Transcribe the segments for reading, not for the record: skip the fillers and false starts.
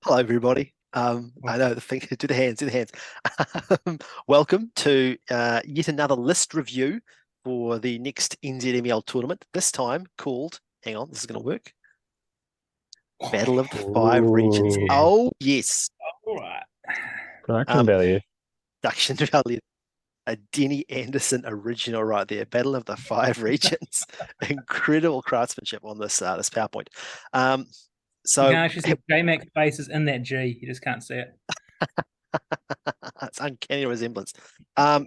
Hello, everybody. I know the thing. Do the hands. Do the hands. Welcome to yet another list review for the next NZML tournament. This time called. Hang on, this is going to work. Battle of the Five Regions. Ooh, Oh yes, all right. Production um, value. Duction Valley. A Denny Anderson original right there. Battle of the Five Regions. Incredible craftsmanship on this PowerPoint. Um, You can so actually see J-Max faces in that G. You just can't see it. it's uncanny resemblance.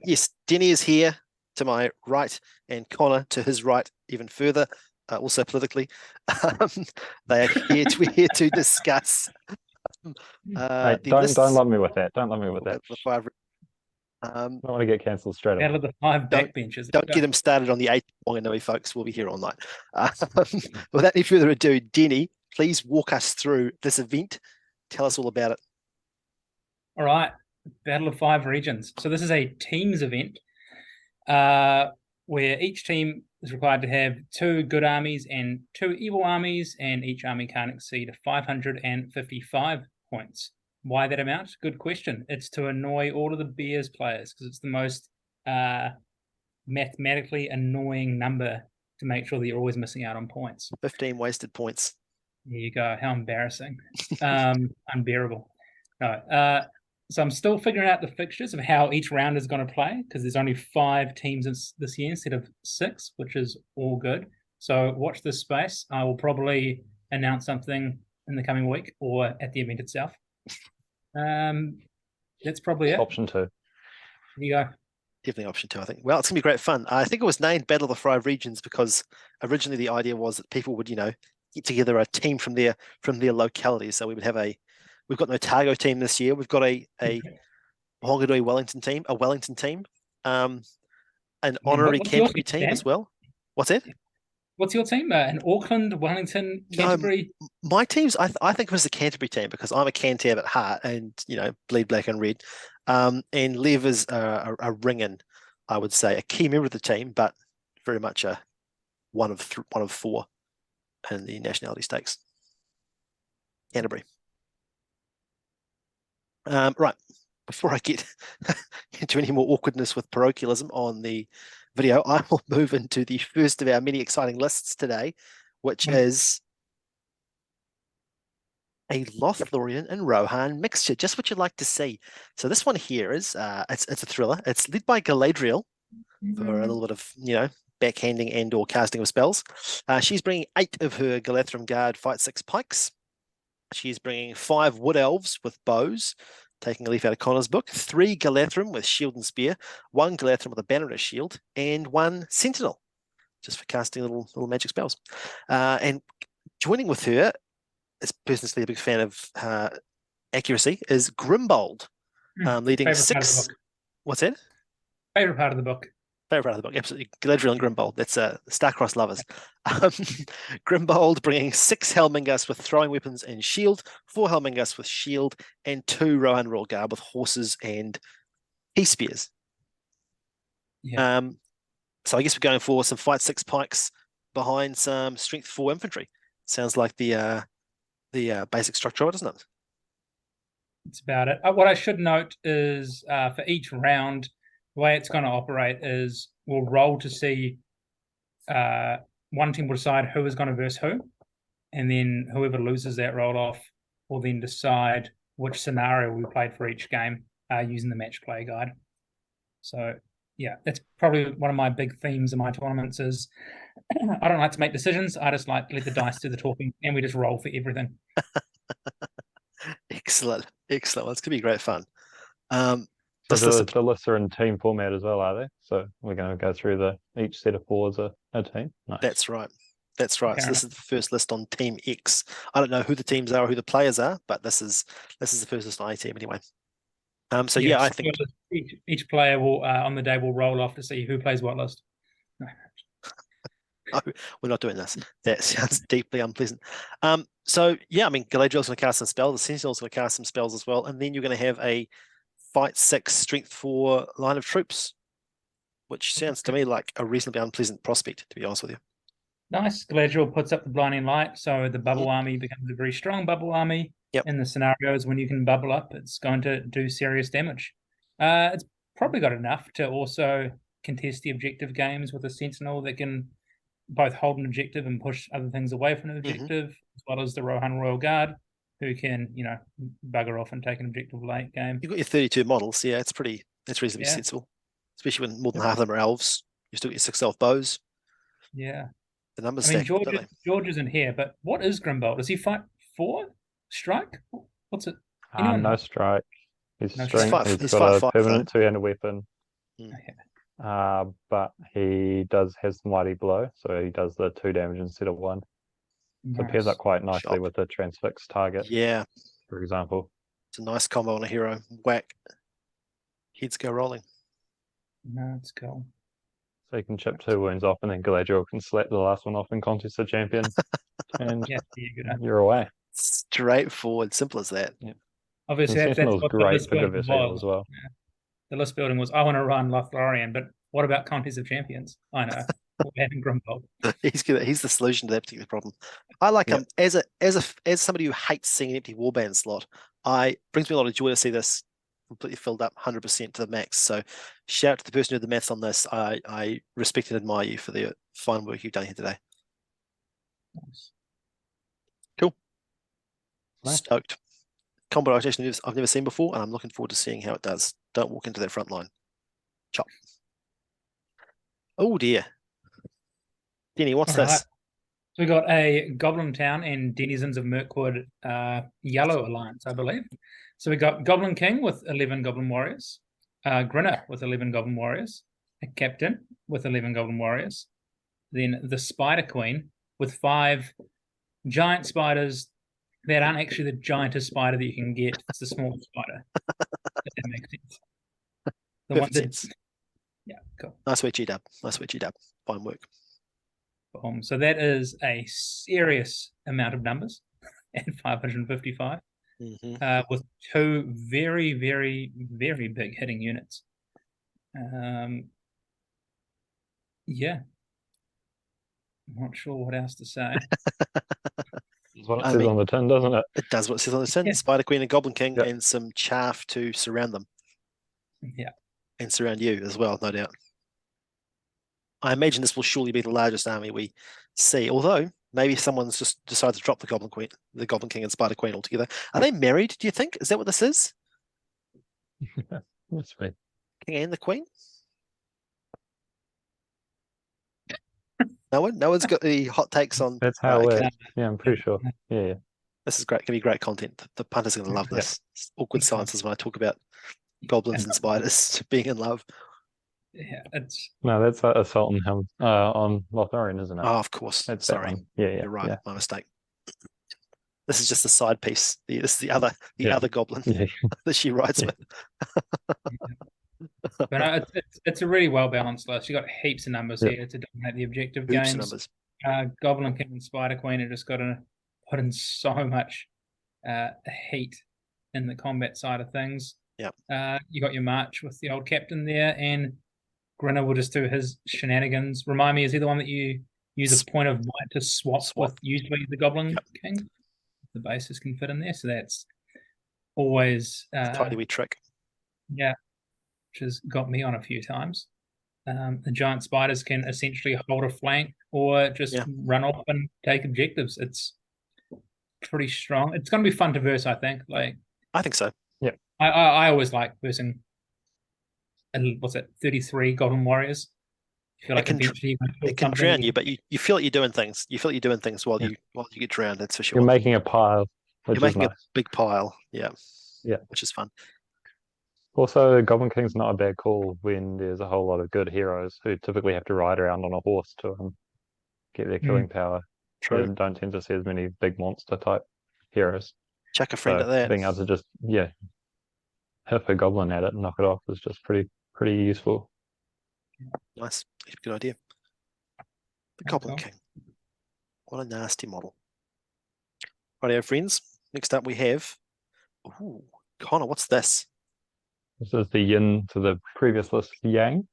Yes, Denny is here to my right, and Connor to his right, even further, also politically. Um, we're here to discuss Hey, the don't lists love me with that. Don't love me with for that. the five. Um, I don't want to get cancelled straight away. don't All don't right. get Five don't backbenchers. don't get him started on the eight Wanganui folks. We'll be here all night. Um, Without any further ado, Denny, please walk us through this event. Tell us all about it. All right. Battle of Five Regions. So this is a teams event uh, where each team is required to have two good armies and two evil armies, and each army can't exceed 555 points. Why that amount? Good question. It's to annoy all of the Bears players because it's the most uh, mathematically annoying number to make sure that you're always missing out on points. 15 wasted points. There you go. How embarrassing. Unbearable. No, so I'm still figuring out the fixtures of how each round is going to play because there's only five teams this year instead of six, which is all good. So watch this space. I will probably announce something in the coming week or at the event itself. Um, that's probably it. Yep. There Option two. you go. Definitely option two, I think. Well, it's gonna be great fun. I think it was named Battle of the Five Regions because originally the idea was that people would, get together a team from their locality. So we've got an Otago team this year. We've got a Hongadui Wellington team, a Wellington team, um, an honorary What's your Canterbury team, team as Dan? well. What's that? What's your team? In Auckland, Wellington, No, Canterbury? my team's. I think it was the Canterbury team because I'm a Cantab at heart, and bleed black and red. And Lev is a ring-in, I would say, a key member of the team, but very much a one of four in the nationality stakes. Canterbury. Right. Before I get into any more awkwardness with parochialism on the video, I will move into the first of our many exciting lists today, which is a Lothlorien and Rohan mixture, just what you'd like to see. So this one here is it's a thriller. It's led by Galadriel for a little bit of backhanding and or casting of spells. She's bringing 8 of her Galathrim Guard fight 6 pikes. She's bringing 5 wood elves with bows, taking a leaf out of Connor's book, 3 Galathrim with shield and spear, 1 Galathrim with a banner and a shield, and 1 sentinel, just for casting little magic spells. And joining with her, this person's a big fan of accuracy, is Grimbold, leading Favorite part of the 6. book. What's that? Favorite part of the book. Favorite part of the book, absolutely. Galadriel and Grimbold. That's Starcross lovers. Um, Grimbold bringing 6 Helmingas with throwing weapons and shield, 4 Helmingas with shield, and 2 Rohan Rollguard with horses and peace spears. Yeah. So I guess we're going for some fight 6 pikes behind some strength 4 infantry. Sounds like the basic structure of it, doesn't it? That's about it. What I should note is for each round, the way it's going to operate is we'll roll to see one team will decide who is going to verse who, and then whoever loses that roll off will then decide which scenario we played for each game using the match play guide. So yeah, that's probably one of my big themes in my tournaments is I don't like to make decisions. I just like to let the dice do the talking, and we just roll for everything. Excellent. Excellent. Well, it's going to be great fun. Um, So this list, the lists are in team format as well, are they? So we're going to go through each set of 4 as a team. Nice. that's right. That's right. Fair So this enough. is the first list on Team X. I don't know who the teams are or who the players are, but this is the first list on A team anyway. So yeah, I Yes, think each player will on the day will roll off to see who plays what list. no, we're not doing this. That sounds deeply unpleasant. So yeah, I mean Galadriel's going to cast some spells. The Sentinel's going to cast some spells as well, and then you're going to have a fight 6 strength 4 line of troops, which sounds to me like a reasonably unpleasant prospect, to be honest with you. Nice. Galadriel puts up the blinding light, so the bubble army becomes a very strong bubble army. Yep. In the scenarios when you can bubble up, it's going to do serious damage. It's probably got enough to also contest the objective games with a sentinel that can both hold an objective and push other things away from an objective, as well as the Rohan Royal Guard, who can, bugger off and take an objective late game. You've got your 32 models. Yeah, it's reasonably Yeah. sensible, especially when more than half of them are elves. You still get your 6 elf bows. Yeah. The numbers I mean, stack, don't they? George isn't here, but what is Grimbold? Does he fight 4 strike? What's it? Anyone No know? strike. He's No strength. strike. He's He's got a 5'5" permanent two-handed weapon. Mm. But he has mighty blow, so he does the 2 damage instead of 1. So it pairs Nice. up quite nicely Sharp. with the transfix target, Yeah, for example. it's a nice combo on a hero. Whack. Heads go rolling. No, it's cool. So you can chip 2 wounds off, and then Galadriel can slap the last one off and contest the champion, and Yeah, good. you're away. Straightforward, simple as that. Obviously, And that's Sentinel's what the great list for building diversity was. as well. The list building was, I want to run Lothlorien, but what about Contest of Champions? I know. We're having Grimbold. He's the solution to that particular problem. I like Yep. as somebody who hates seeing an empty warband slot. Brings me a lot of joy to see this completely filled up 100% to the max. So shout out to the person who did the maths on this. I respect and admire you for the fine work you've done here today. Nice. Cool. Nice. Stoked. Combo rotation I've never seen before, and I'm looking forward to seeing how it does. Don't walk into that front line. Chop. Oh dear. Denny, what's All right. this? So we got a Goblin Town and Denizens of Mirkwood Yellow Alliance, I believe. So we got Goblin King with 11 Goblin Warriors, Grinner with 11 Goblin Warriors, a Captain with 11 Goblin Warriors, then the Spider Queen with 5 giant spiders that aren't actually the giantest spider that you can get. It's the small spider. If that makes sense. The Perfect sense. Yeah, cool. Nice work, G-Dub. Nice work, G-Dub. Fine work. So that is a serious amount of numbers at 555, with 2 very, very, very big hitting units. Yeah. I'm not sure what else to say. That's what it I says mean- on the tin, doesn't it? It does what it says on the tin. Yeah. Spider Queen and Goblin King Yep. and some chaff to surround them Yeah. and surround you as well, no doubt. I imagine this will surely be the largest army we see, although maybe someone's just decided to drop the Goblin King and Spider Queen altogether. Are they married, do you think? Is that what this is? That's right. King and the Queen? No one's got any hot takes on. That's how it okay. works. Yeah, I'm pretty sure. Yeah. This is great. Gonna be great content. The punters are gonna love Yeah. this. It's awkward silences when I talk about goblins and spiders being in love. Yeah, it's No, that's Assault on Lothlorien, isn't it? Oh, of course. That's that Sorry. one. Yeah, You're right. Yeah. My mistake. This is just a side piece. This is the other Yeah. other goblin Yeah. that she rides Yeah. with. but no, it's a really well balanced list. You got heaps of numbers Yeah. here to dominate the objective Oops, games. numbers. Goblin King and Spider Queen are just got to put in so much heat in the combat side of things. Yep. You got your march with the old captain there, and Grinner will just do his shenanigans. Remind me, is he the one that you use a point of might to swap with usually the Goblin Yep. King? The bases can fit in there, so that's always Tiny wee trick. yeah, which has got me on a few times. The giant spiders can essentially hold a flank or just Yeah. run off and take objectives. It's pretty strong. It's going to be fun to verse, I think. Like I think so. I always like versing. And what's it? 33 Goblin Warriors. I feel It like can eventually you're gonna It build can something drown you, but you feel like you're doing things. You feel like you're doing things while Yeah. you get drowned. That's for sure. You're making a pile, which You're is making nice. a big pile. Yeah. Yeah. Which is fun. Also, Goblin King's not a bad call when there's a whole lot of good heroes who typically have to ride around on a horse to get their killing power. True. You don't tend to see as many big monster type heroes. Chuck a friend So at that. being able to just hit a goblin at it and knock it off is just pretty useful. Nice. Good idea. The Okay. Goblin King. What a nasty model. Rightio, friends. Next up we have. Ooh, Connor, what's this? This is the yin to the previous list, yang.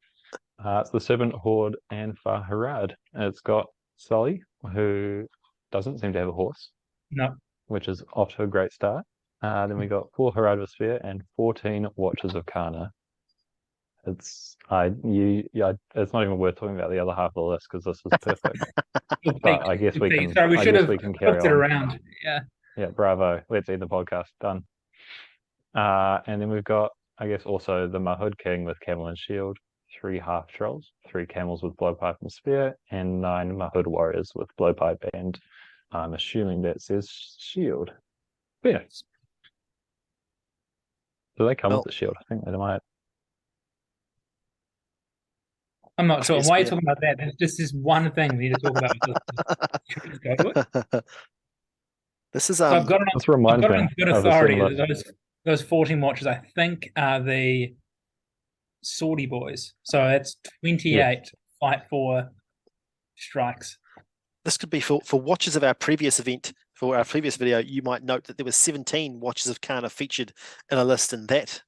It's the Servant Horde and Farharad. It's got Sully who doesn't seem to have a horse, No, which is off to a great start. Then we got 4 Haradva Sphere and 14 Watches of Kana. It's it's not even worth talking about the other half of the list because this is perfect. Your But peak, I guess your we peak. can. Sorry, we I should guess have we can flipped carry it on. around. Yeah. Yeah, bravo. Let's end the podcast. Done. And then we've got, I guess, also the Mahud King with Camel and Shield, 3 half trolls, 3 camels with blowpipe and spear, and 9 Mahud warriors with blowpipe and I'm assuming that says shield. But yeah. Do they come Well- with the shield? I think they might. I'm not sure. Yes, Why are you yeah. talking about that? There's just this one thing we need to talk about. Should we just go to it? This is So I've got it on, This reminds I've got it me on good of a authority. similar. Those 14 watches, I think, are the Swordy boys. So it's 28 fight for strikes. this could be for watchers of our previous event, for our previous video. You might note that there were 17 watches of Kana featured in a list in that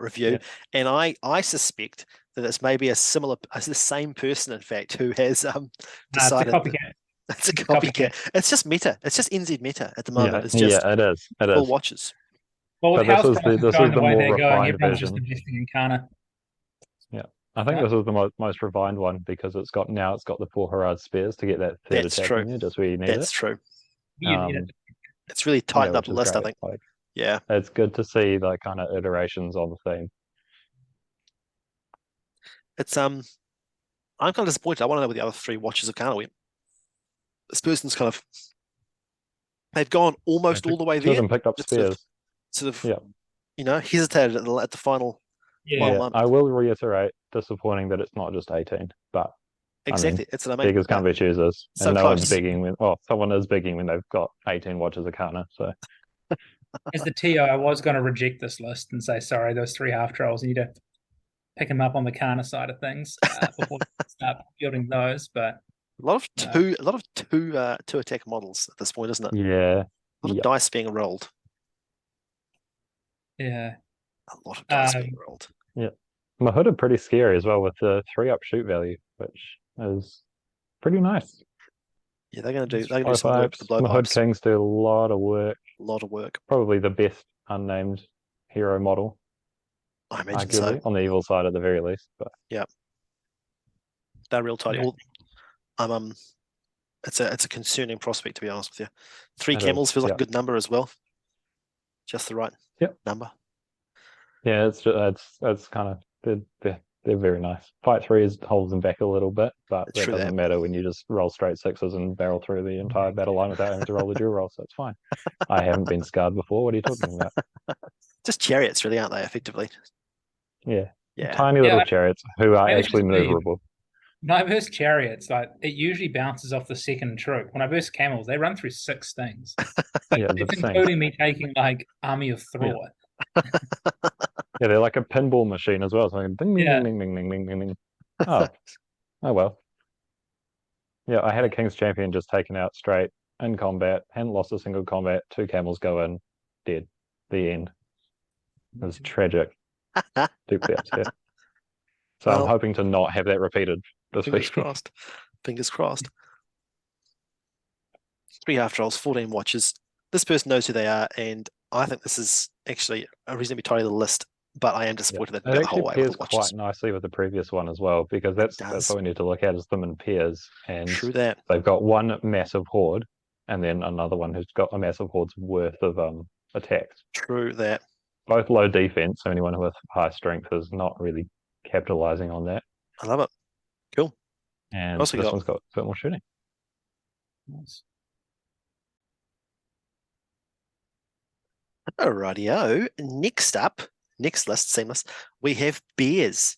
review, Yeah. and I suspect that it's maybe the same person, in fact, who has It's a decided that copycat. it's a copycat. It's just meta. It's just NZ meta at the Yeah, moment. It's just yeah, it is. It full is. watches. Well, with But this house is prices this going is the the way more they're going, refined everyone's just version. investing in Kana. I think Yeah. this is the most refined one because it's got the 4 Harad spears to get that third That's attack true. in there just where you need That's it. true. You need it. It's really tightened up which the is list, I great. think. Like, Yeah. it's good to see like kind of iterations on the theme. It's I'm kind of disappointed. I want to know where the other 3 watches of Kana went. This person's kind of they've gone almost all the way Two of there. them picked up Just sort of, spears. Yeah. Hesitated at the final Yeah. final Yeah, moment. I will reiterate, disappointing that it's not just 18, but Exactly. It's an amazing. beggars can't be choosers. So And no close. one's begging someone is begging when they've got 18 watches of Kana. So As the TO, I was going to reject this list and say, sorry, those 3 half trolls, you need to pick them up on the Kana side of things before we start building those. But A lot of No. two attack models at this point, isn't it? yeah. A lot of dice being rolled. yeah, A lot of dice being rolled. Mahud are pretty scary as well with the 3-up shoot value, which is pretty nice. Yeah, they're going to do some work with the Mahud blowpipes. Kings do a lot of work. A lot of work. Probably the best unnamed hero model, I imagine so. arguably, on the evil side at the very least. But They're real tight. Yeah. It's a concerning prospect, to be honest with you. 3 It camels is, feels like yeah. a good number as well. Just the right number. yeah, it's kind of they're very nice. Fight 3 holds them back a little bit, but that True doesn't that. matter when you just roll straight 6s and barrel through the entire battle line without having to roll the dual roll, so it's fine. I haven't been scarred before. What are you talking about? Just chariots, really, aren't they? Effectively. Yeah, Yeah. tiny little chariots who are Maybe actually just leave. maneuverable. when I burst chariots, like it usually bounces off the second troop. When I burst camels, they run through 6 things. Like, Yeah, it's the same. including me taking like Army of Thor. Yeah, they're like a pinball machine as well. So ding, ding, Yeah. ding, ding, ding, ding, ding, ding. Oh, well. Yeah, I had a King's Champion just taken out straight in combat, hadn't lost a single combat, 2 camels go in, dead. The end. It was tragic. Deeply upset. So Well, I'm hoping to not have that repeated this Fingers week. crossed. Fingers crossed. 3 half trolls, 14 watches. This person knows who they are, and I think this is actually a reasonably tidy little list, but I am disappointed that It they go the whole actually way with pairs the watches. quite nicely with the previous one as well, because that's does. what we need to look at is them in pairs. And True that. they've got one massive horde, and then another one who's got a massive horde's worth of attacks. True that. Both low defense, so anyone with high strength is not really capitalizing on that. I love it. Cool. And Also this got- one's got a bit more shooting. Nice. Alrighty-o. Next list, seamless. We have Bears.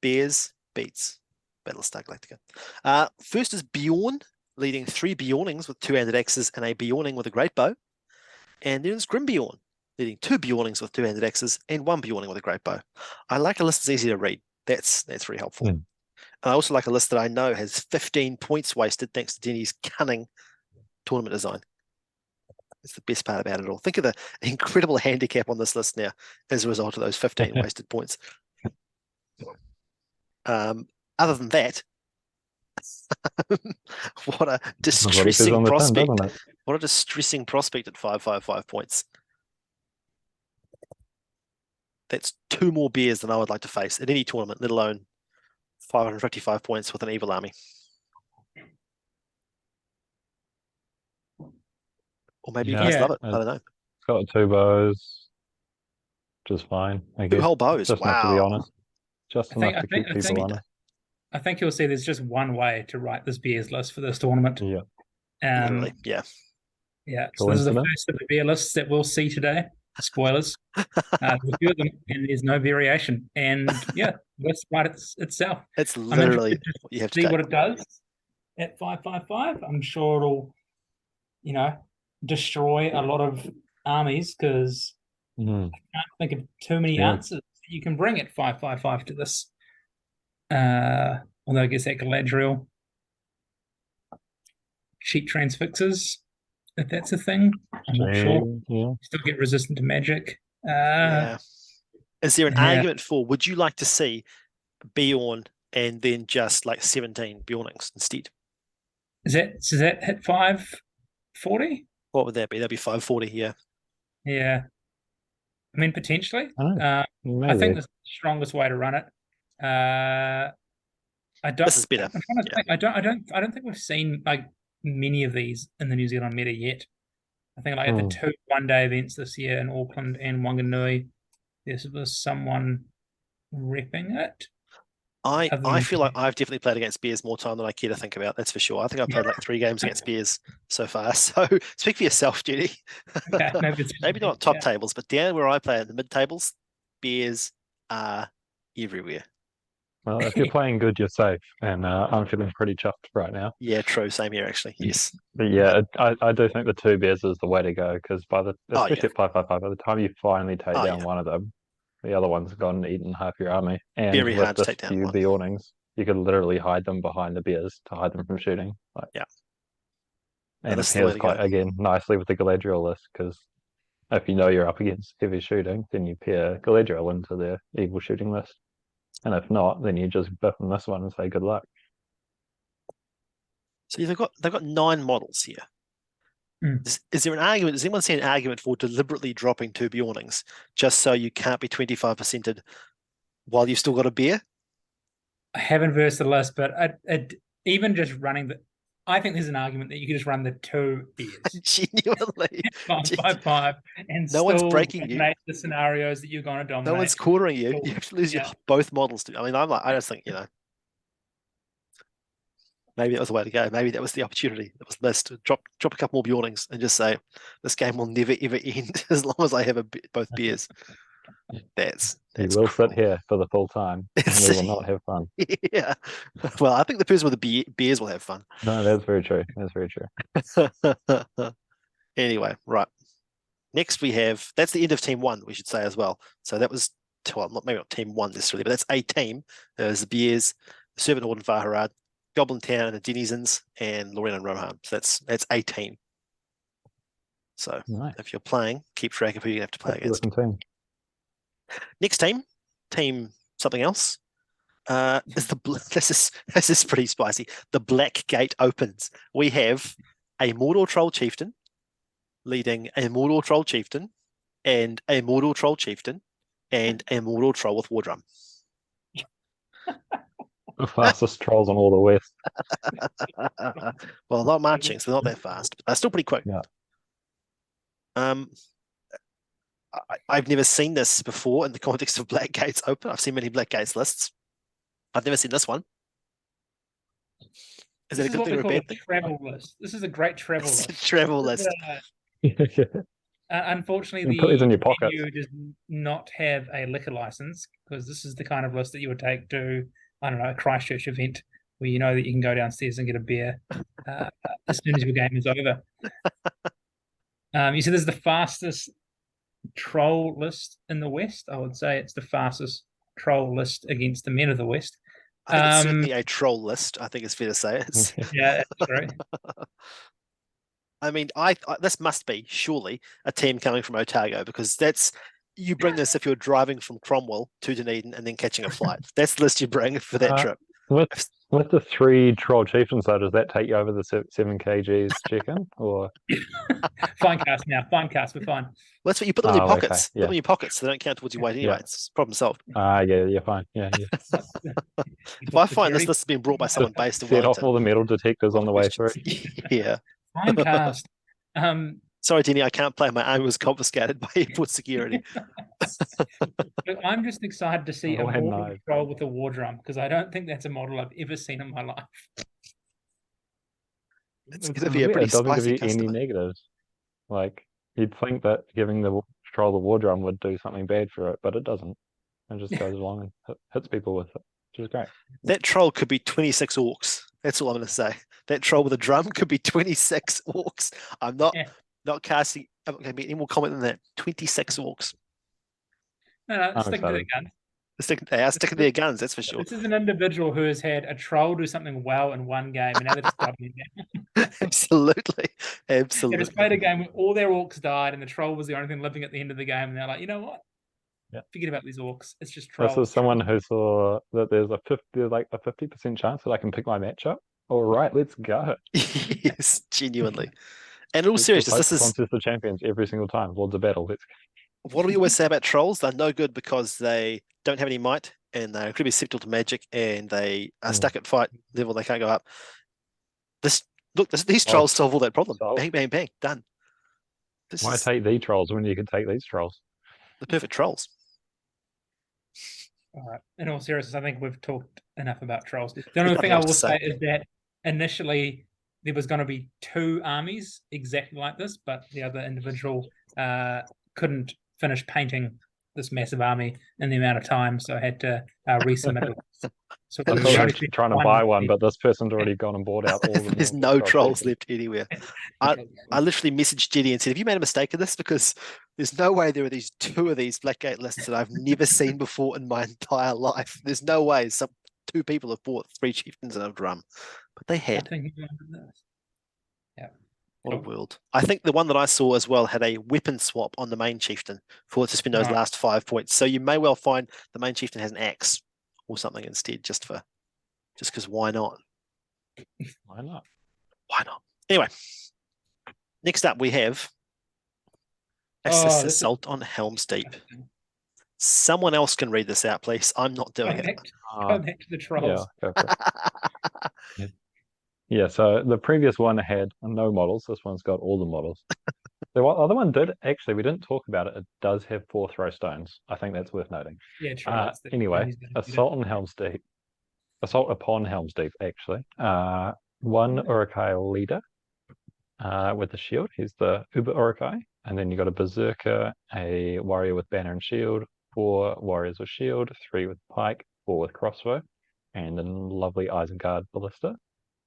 Bears beats Battlestar Galactica. First is Bjorn, leading 3 Bjornings with 2-handed axes and a Bjorning with a great bow. And then it's Grimbjorn, leading 2 Bjornings with 2-handed axes and 1 Bjorning with a great bow. I like a list that's easy to read. That's very helpful. Mm. And I also like a list that I know has 15 points wasted thanks to Denny's cunning tournament design. It's the best part about it all. Think of the incredible handicap on this list now as a result of those 15 wasted points. Other than that, What a What it says distressing on the tin, prospect. doesn't it? What a distressing prospect at 555 points. That's 2 more beers than I would like to face at any tournament, let alone 555 points with an evil army. Or maybe you Yeah. guys Yeah. love it. I don't know. It's got 2 bows, which is fine. I 2 guess. whole bows. Just enough to be Wow. honest. Just I think- enough to I think- keep I people think- honest. I think you'll see there's just one way to write this beers list for this tournament. Yeah. Literally. Yeah. Yeah, so this is the Coincidence? first of the beer lists that we'll see today. Spoilers. There's a few of them, and there's no variation. And yeah, let's write it itself. It's I'm literally interested to what you have to see take. what it does at 555. I'm sure it'll, destroy a lot of armies because Mhm. I can't think of too many Yeah. answers that you can bring at 555 to this. Although I guess that Galadriel cheat transfixes, if that's a thing. I'm not sure. Yeah. Still get resistant to magic. Yeah. Is there an yeah. argument for would you like to see Bjorn and then just like 17 Bjornings instead? Does that hit 540? What would that be? That'd be 540, yeah. Yeah. I mean, potentially. I don't know. I think Maybe. the strongest way to run it. I don't. This is better. I'm trying to Yeah. think. I don't think we've seen like many of these in the New Zealand meta yet. I think like at the 2 one-day events this year in Auckland and Wanganui, there was someone repping it. I Other feel than- like I've definitely played against Bears more time than I care to think about. That's for sure. I think I've played like 3 games against Bears so far. So speak for yourself, Judy. Okay, maybe, it's Maybe not top yeah. tables, but down where I play in the mid tables, Bears are everywhere. Well, if you're playing good, you're safe, and I'm feeling pretty chuffed right now. Yeah, true. Same here, actually. Yes. But yeah, I do think the 2 bears is the way to go because Oh, especially at 555, by the time you finally take Oh, down yeah. one of them, the other one's gone and eaten half your army. And Very with hard to this take down few one. Bjornings, you could literally hide them behind the bears to hide them from shooting. Like, Yeah. and this it is the way pairs to quite go. again nicely with the Galadriel list because if you know you're up against heavy shooting, then you pair Galadriel into the evil shooting list. And if not, then you just biff on this one and say good luck. So they've got 9 models here. Mm. Is there an argument? Does anyone see an argument for deliberately dropping 2 Bjornings just so you can't be 25%ed while you've still got a bear? I haven't versed the list, but even just running I think there's an argument that you could just run the 2 beers. Genuinely. 555 and No one's still breaking you. dominate the scenarios that you're going to dominate. No one's quartering you. Cool. You have to lose Yeah. both models. I mean, I just think, maybe that was the way to go. Maybe that was the opportunity. That was missed. Drop a couple more Bjornings and just say, this game will never ever end as long as I have both beers. That's You will cruel. sit here for the full time and we will not have fun. Yeah. Well, I think the person with the beers will have fun. No, that's very true. That's very true. Anyway, right. Next we have, that's the end of team 1, we should say as well. So that was, well, maybe not team 1 necessarily, but that's a team. There's the Beers, the Servant Horde and Vaharad, Goblin Town and the Denizens, and Lorraine and Rohan. So that's a team. So Nice. if you're playing, keep track of who you have to play against. Listen team. Next team something else. Is this is pretty spicy. The Black Gate opens. We have a Mordor Troll Chieftain leading a Mordor Troll Chieftain and a Mordor Troll Chieftain and a Mordor Troll with War Drum. The fastest trolls on all the west. Well, a lot of marching, so they're not that fast, but they're still pretty quick. Yeah. I've never seen this before in the context of Black Gates Open. I've seen many Black Gates lists. I've never seen this one. Is that a good thing or a bad thing? Travel list. This is a great travel It's a list. travel list. Unfortunately, You put these in your pockets. menu does not have a liquor license because this is the kind of list that you would take to, I don't know, a Christchurch event where you know that you can go downstairs and get a beer as soon as your game is over. You said this is the fastest troll list in the West. I would say it's the fastest troll list against the men of the West. I think it's certainly a troll list. I think it's fair to say. It's, Yeah, that's true. I mean, this must be surely a team coming from Otago because you bring this if you're driving from Cromwell to Dunedin and then catching a flight. That's the list you bring for that trip. With With the 3 troll chieftains, though, does that take you over the 7 kgs chicken? Or Fine cast now. Fine cast. We're fine. Well, that's what you put them in your Oh, okay, pockets. Put yeah. them in your pockets so they don't count towards your weight anyway. Yeah. It's problem solved. yeah, fine. Yeah. If I find this list has been brought by someone based in Set off Wellington, all the metal detectors on the way through. yeah. Fine cast. Sorry, Denny, I can't play. My army was confiscated by airport security. Look, I'm just excited to see Oh, a and war knives. troll with a war drum because I don't think that's a model I've ever seen in my life. It's going to be a pretty it doesn't give spicy you any customer. negatives. Like, you'd think that giving the troll the war drum would do something bad for it, but it doesn't. It just goes along and hits people with it, which is great. That troll could be 26 orcs. That's all I'm going to say. That troll with a drum could be 26 orcs. I'm not Yeah. not casting. I'm not going to be any more comment than that. 26 orcs. No, I'm stick to the excited. guns. They are sticking to their guns. That's for sure. This is an individual who has had a troll do something well in one game, and now they're just doubling it down. Absolutely, They absolutely. just played a game where all their orcs died, and the troll was the only thing living at the end of the game, and they're like, you know what? Yeah. Forget about these orcs. It's just trolls. This is someone who saw that there's a 50% chance that I can pick my matchup. All right, let's go. Yes, genuinely. And in all Let's seriousness, just this is Contest of Champions every single time. Lords of Battle. Let's what do we always say about trolls? They're no good because they don't have any might and they're incredibly susceptible to magic and they are stuck at fight level. They can't go up. These trolls solve all that problem. solved. Bang, bang, bang, done. This Why is take the trolls when you can take these trolls? the perfect trolls. All right. In all seriousness, I think we've talked enough about trolls. The only Nothing thing I else will to say. say is that initially there was going to be 2 armies exactly like this, but the other individual couldn't finish painting this massive army in the amount of time, so I had to resubmit it. So I I thought thought I I was was trying to buy one, but this person's already gone and bought out all of them. There's no trolls left anywhere. I literally messaged Jetty and said, have you made a mistake in this? Because there's no way there are these 2 of these Blackgate lists that I've never seen before in my entire life. There's no way 2 people have bought 3 chieftains and a drum. But they had. Yeah. What a world. I think the one that I saw as well had a weapon swap on the main chieftain for it to spend those Right. last 5 points. So you may well find the main chieftain has an axe or something instead, just because why not? Why not? Why not? Anyway, next up we have Oh, this is- Assault on Helm's Deep. Someone else can read this out, please. I'm not doing it. Go back to the trolls. Yeah, go for it. Yeah, so the previous one had no models. This one's got all the models. The other one did, actually, we didn't talk about it. It does have 4 throw stones. I think that's worth noting. Yeah, true. Anyway, Assault on Helm's Deep. Assault upon Helm's Deep, actually. 1 Uruk-hai leader with the shield. He's the Uber Uruk-hai. And then you got a Berserker, a warrior with banner and shield, 4 warriors with shield, 3 with pike, 4 with crossbow, and a lovely Isengard ballista.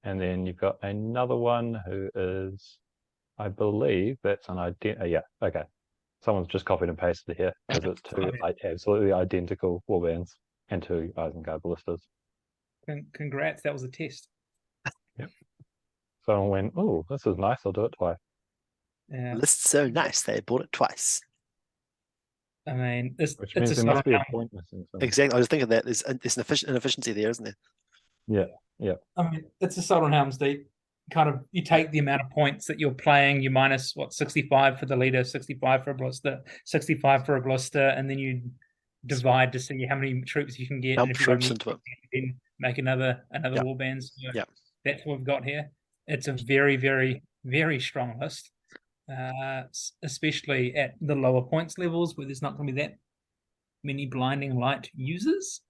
And then you've got another one who is, I believe that's an yeah, okay. Someone's just copied and pasted here because it's 2 absolutely identical warbands and 2 Isengard ballistas. Congrats, that was a test. Yep. Someone went, oh, this is nice, I'll do it twice. Yeah. List's so nice, they bought it twice. I mean, Which means there must be a point missing. Somewhere. Exactly. I was thinking that there's an inefficiency there, isn't there? I mean, it's Assault on Helm's Deep. Kind of, you take the amount of points that you're playing, you minus 65 for the leader, 65 for a ballista, 65 for a ballista, and then you divide to see how many troops you can get. Dump And if you've got troops any, into it. then make another Yep. warband. So Yep. that's what we've got here. It's a very, very, very strong list, especially at the lower points levels where there's not going to be that many blinding light users.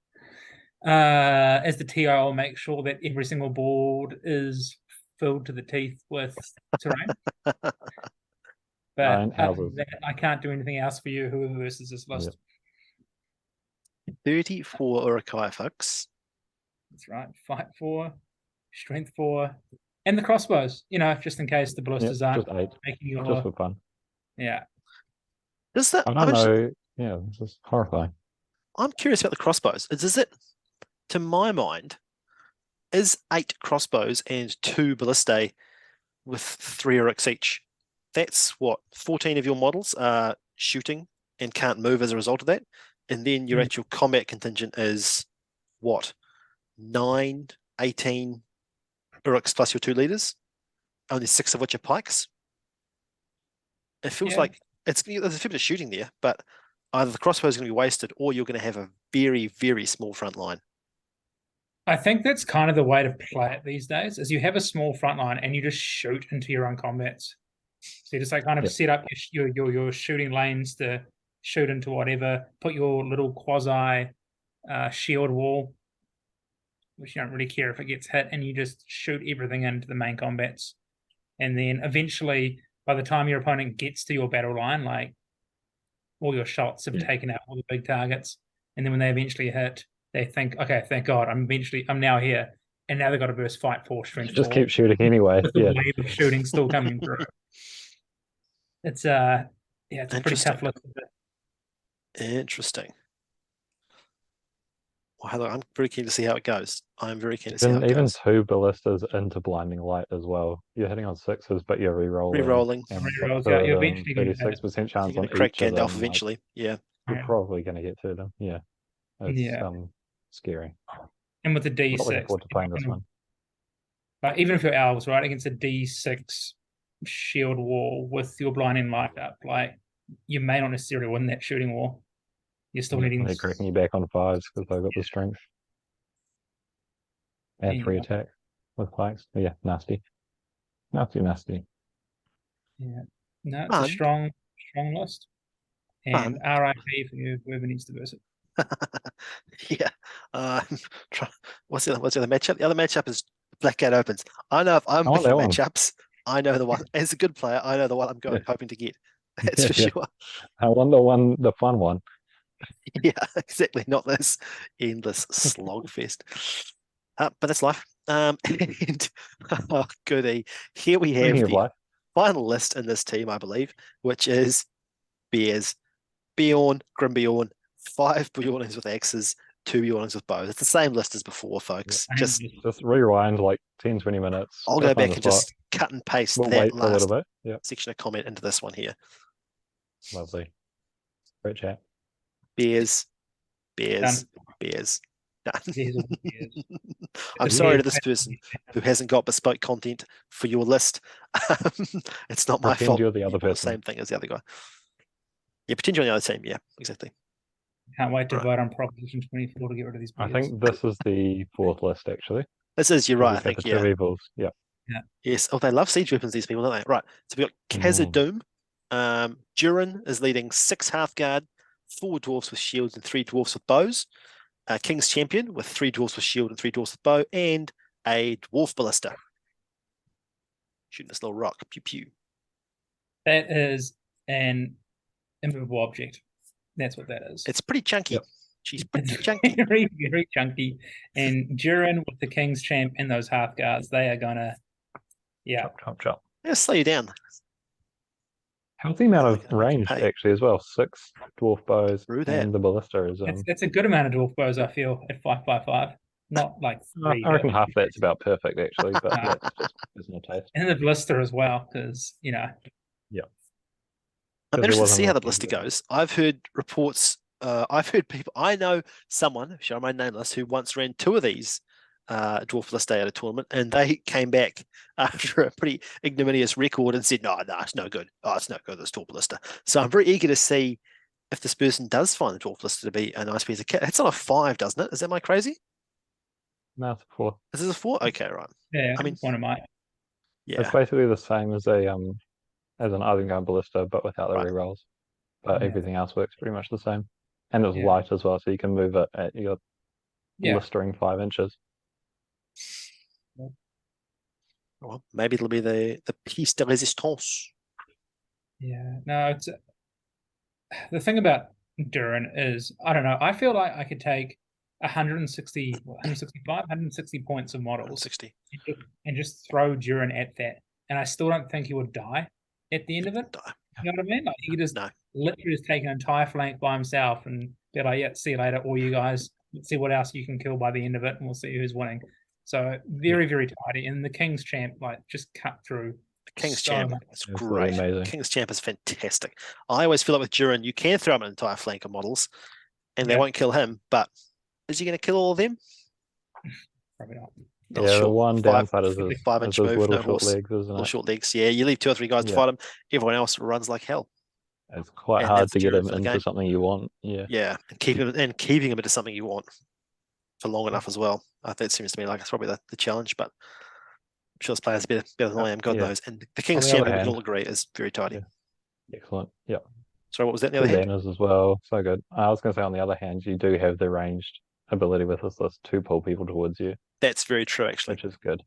As the TI, I'll make sure that every single board is filled to the teeth with terrain. But Giant other houses. than that, I can't do anything else for you, whoever versus this list. 34 Uruk-hai, folks. That's right. Fight 4, strength 4, and the crossbows, just in case the ballistas aren't just 8, making your... just for fun. Yeah. Does that, I don't know. Yeah, this is horrifying. I'm curious about the crossbows. Is it, to my mind, is 8 crossbows and 2 ballistae with 3 Uruks each? That's what 14 of your models are shooting and can't move as a result of that, and then your actual combat contingent is what 9 18 Uruks plus your 2 leaders, only 6 of which are pikes. It feels Yeah. like there's a fair bit of shooting there, but either the crossbow is going to be wasted or you're going to have a very, very small front line. I think that's kind of the way to play it these days, is you have a small front line and you just shoot into your own combats. So you just like kind of Yep. set up your shooting lanes to shoot into whatever, put your little quasi shield wall, which you don't really care if it gets hit, and you just shoot everything into the main combats. And then eventually, by the time your opponent gets to your battle line, like all your shots have Yeah. taken out all the big targets. And then when they eventually hit, they think, okay, thank God, I'm now here. And now they've got to burst fight 4 strength Just 4 keep shooting anyway. with the Yeah. wave of shooting still coming through. It's it's a pretty tough Interesting. list. Interesting. Well, Heather, I'm very keen to see how it goes. I'm very keen to see how it Even goes. 2 ballistas into blinding light as well. You're hitting on 6s, but you're re-rolling. Re-rolling. And Re-rolls, got yeah, two you're of them, eventually gonna hit it. 36% You're chance going on to crack each of Gandalf them. eventually. Yeah. You're Yeah. probably going to get to them. Yeah. It's Yeah. scary. And with the I'm not looking D6, forward to playing this one. like, even if you're elves, right, against a D6 shield wall with your blinding light up, like you may not necessarily win that shooting war. You're still needing They're cracking you back on 5s because they've got the strength. And 3 Yeah. attack with pikes. Yeah, nasty. Nasty. Yeah. No, it's Fun. a strong list. And Fun. RIP for you, whoever needs to verse it. Yeah. What's the other matchup? The other matchup is Blackgate Opens. I know if I'm I want picking that one. matchups, I know the one. As a good player, I know the one I'm going Yeah. hoping to get. That's Yeah, for yeah. sure. I want the fun one. Yeah, exactly. Not this endless slog fest. But that's life. And oh, goody. Here we have Speaking of the life, final list in this team, I believe, which is Bears, Bjorn, Grimbeorn, 5 Bjornings with axes, 2 Bjornings with bows. It's the same list as before, folks. And Just just rewind like 10, 20 minutes. I'll go back and just cut and paste We'll that wait for a little last bit. Yeah, section of comment into this one here. lovely. Great chat. Bears, Bears, Done. Bears. Done. There's all Bears. I'm The sorry to Bears this person who hasn't got bespoke content for your list. It's not my Pretend fault. you're the other You bought the person. same thing as the other guy. Yeah, pretend you're on the other team. Yeah, exactly. Can't wait to Right. vote on Proposition 24 to get rid of these I Bears. think this is the 4th list actually. This is, you're We right, I had think, the yeah. 2 evils. Yeah. Yes. Oh, they love siege weapons, these people, don't they? Right. So we've got Khazad-dûm. Durin is leading 6 Hearthguard, 4 dwarfs with shields and 3 dwarfs with bows. King's Champion with 3 dwarfs with shield and 3 dwarfs with bow, and a dwarf ballista. Shooting this little rock. Pew pew. That is an immovable object. That's what that is. It's pretty chunky. Yep. She's pretty It's chunky. very, very chunky. And Durin with the King's Champ and those Hearthguards, they are gonna, yeah. Chop. It'll slow you down. Healthy amount Really of gonna make you range pay. actually as well. 6 dwarf bows Through that. and the ballista is That's a good amount of dwarf bows, I feel, at 5x5. Not like 3. I reckon half that's about perfect actually, but Ah. that's just personal taste. And the blister as well, because, you know, I'm Because there interested to wasn't see how the enough ballista movement. goes. I've heard reports. I've heard people. I know someone, shall I remain nameless, who once ran 2 of these dwarf ballista at a tournament, and they came back after a pretty ignominious record and said, "No, it's no good. Oh, it's no good. This dwarf ballista." So I'm very eager to see if this person does find the dwarf ballista to be a nice piece of kit. It's on a 5, doesn't it? Is that my crazy? No, it's a 4. Is this a 4? Okay, right. yeah, I mean, one of my. Yeah. It's basically the same as a as an Isengard ballista, but without the Right. rerolls. But Yeah. everything else works pretty much the same. And it's Yeah. light as well, so you can move it at your Yeah. blistering 5 inches. Well, maybe it'll be the piece de résistance. Yeah, no, it's the thing about Durin is, I don't know, I feel like I could take 160 points of models 60. and just throw Durin at that, and I still don't think he would die at the end of it. Die. You know what I mean? Like he could just No. literally just take an entire flank by himself and be like, "Yeah, see you later, all you guys. Let's see what else you can kill by the end of it, and we'll see who's winning." So very, very tidy. And the King's Champ, like, just cut through. King's so Champ much. is Absolutely great. amazing. King's Champ is fantastic. I always feel like with Durin, you can throw him an entire flank of models, and they Yeah. won't kill him. But is he going to kill all of them? Probably not. Little Yeah, the short, one downside is his, 5-inch is his move, little no short horse, legs, isn't little it? short legs. Yeah, you leave 2 or 3 guys to Yeah. fight him. Everyone else runs like hell. It's quite And hard that's to get true him for the into game. something you want. Yeah. Yeah, and keeping him into something you want for long enough as well. That seems to me like it's probably the challenge, but I'm sure this player's better than I am, God Yeah. knows. And the King's the other Champion, we can hand- all agree, is very tidy. Yeah. Excellent. Yeah. Sorry, what was that? The other Good hand? banners as well. So good. I was going to say, on the other hand, you do have the ranged ability with this list to pull people towards you, That's very true, actually. which is good.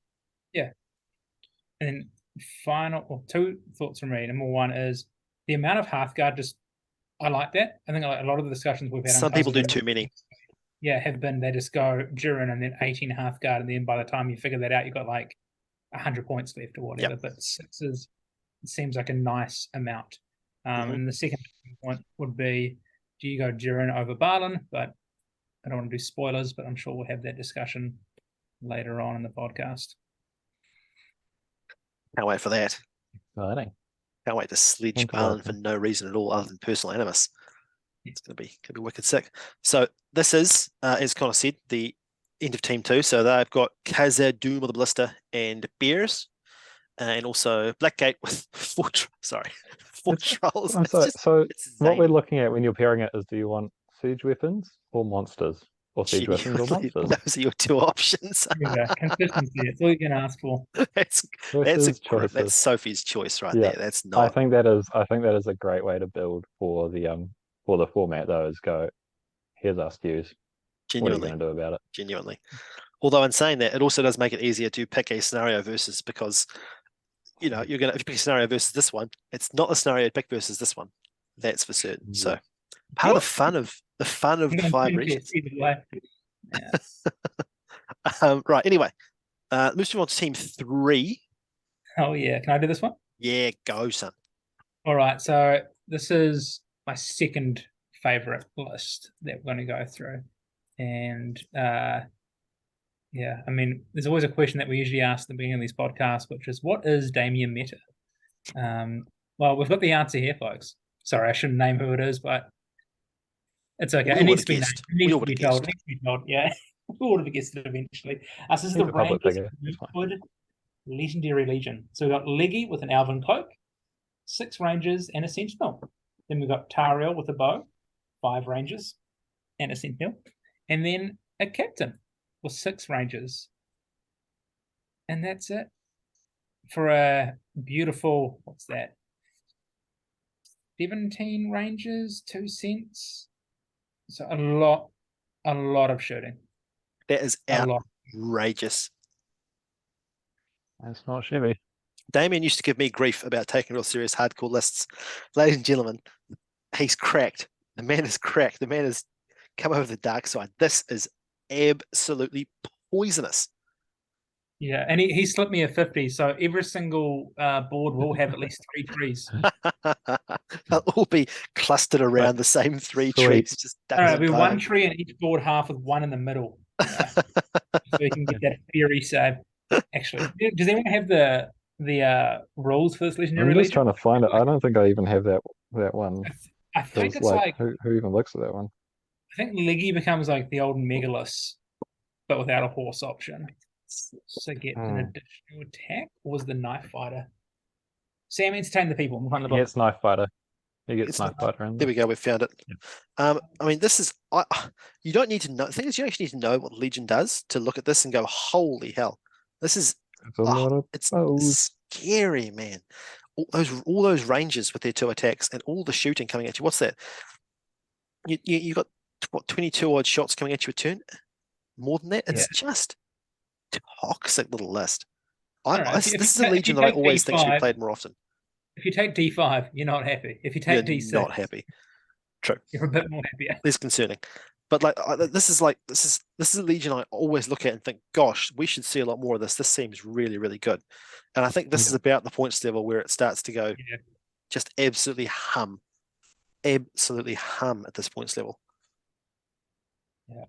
And final, or 2 thoughts from me. Number 1 is the amount of Hearthguard. I like that. I think a lot of the discussions we've had. Some people do Puzzle too many. Yeah, have been they just go Durin and then 18 Hearthguard, and then by the time you figure that out, you've got like 100 points left or whatever. But 6 it seems like a nice amount. And the second point would be, do you go Durin over Balin? But I don't want to do spoilers, but I'm sure we'll have that discussion later on in the podcast. Can't wait for that. Exciting. Can't wait to sledge Interesting. Balin for no reason at all other than personal animus. It's gonna be wicked sick. So this is, as Connor said, the end of Team 2. So they've got Khazad, Doom of the Blister, and Bears, and also Blackgate with 4 trolls. I'm It's sorry, just- so it's what we're zany. looking at when you're pairing it is, do you want siege weapons or monsters? Or siege weapons or Genuinely, monsters? those are your 2 options. Yeah, consistency. It's all you can ask for. that's Choices, that's choices. Sophie's choice right Yeah, there. That's I not think that is a great way to build for the format though, is go, here's our SKUs. What are you genuinely. going to do about it? Genuinely. Although in saying that, it also does make it easier to pick a scenario versus, because if you pick a scenario versus this one, it's not the scenario to pick versus this one. That's for certain. So Yeah. part of the fun of I'm the gonna 5 think regions. it's either way. Right. Anyway, let's move on to Team 3. Oh yeah, can I do this one? Yeah, go son. All right, so this is my second favorite list that we're going to go through, and yeah, I mean, there's always a question that we usually ask at the beginning of these podcasts, which is, what is Damien meta? Well, we've got the answer here, folks. Sorry, I shouldn't name who it is, but it's okay. We It needs would've to be named. guessed. It needs We to be would've told. guessed. It needs to be told. Yeah, we would have guessed it eventually. This is He's the a public Rangers figure. It's fine. Wood Legendary Legion. So we've got Leggy with an Elven Cloak, 6 Rangers and a Sentinel. Then we've got Tariel with a bow, 5 Rangers and a Sentinel. And then a Captain with 6 Rangers. And that's it. For a beautiful, what's that? 17 Rangers, 2 cents. So a lot of shooting. That is A lot. outrageous. That's not shabby. Damien used to give me grief about taking real serious hardcore lists. Ladies and gentlemen, he's cracked. The man is cracked. The man has come over the dark side. This is absolutely poisonous. Yeah, and he slipped me a 50, so every single board will have at least 3 trees. They'll all be clustered around the same 3 Sweet. trees. Just No, it'll be ducks 1 and tree in each board half with 1 in the middle. So you can get that fairy save. Actually, does anyone have the rules for this legendary I'm just legion? trying to find it. I don't think I even have that one. I think Because it's like who even looks at that one? I think Leggy becomes like the old Megalus, but without a horse option. So get an additional attack, or was the Knife Fighter? Sam, entertain the people in front of the He box. gets Knife Fighter. He gets It's Knife Fighter in there there. we go. We found it. I mean, this is you don't need to know. The thing is, you actually need to know what Legion does to look at this and go, "Holy hell, this is It's a lot of it's bows. scary, man." All those rangers with their 2 attacks and all the shooting coming at you. What's that? You got what, 22 odd shots coming at you a turn? More than that? It's just toxic little list. This is a Legion that I always think should be played more often. If you take D5, you're not happy. If you You're take D6, not happy. True. you're a bit more happier. Less concerning. But this is a Legion I always look at and think, gosh, we should see a lot more of this. This seems really, really good. And I think this is about the points level where it starts to go just absolutely hum. Absolutely hum at this points level. Yeah.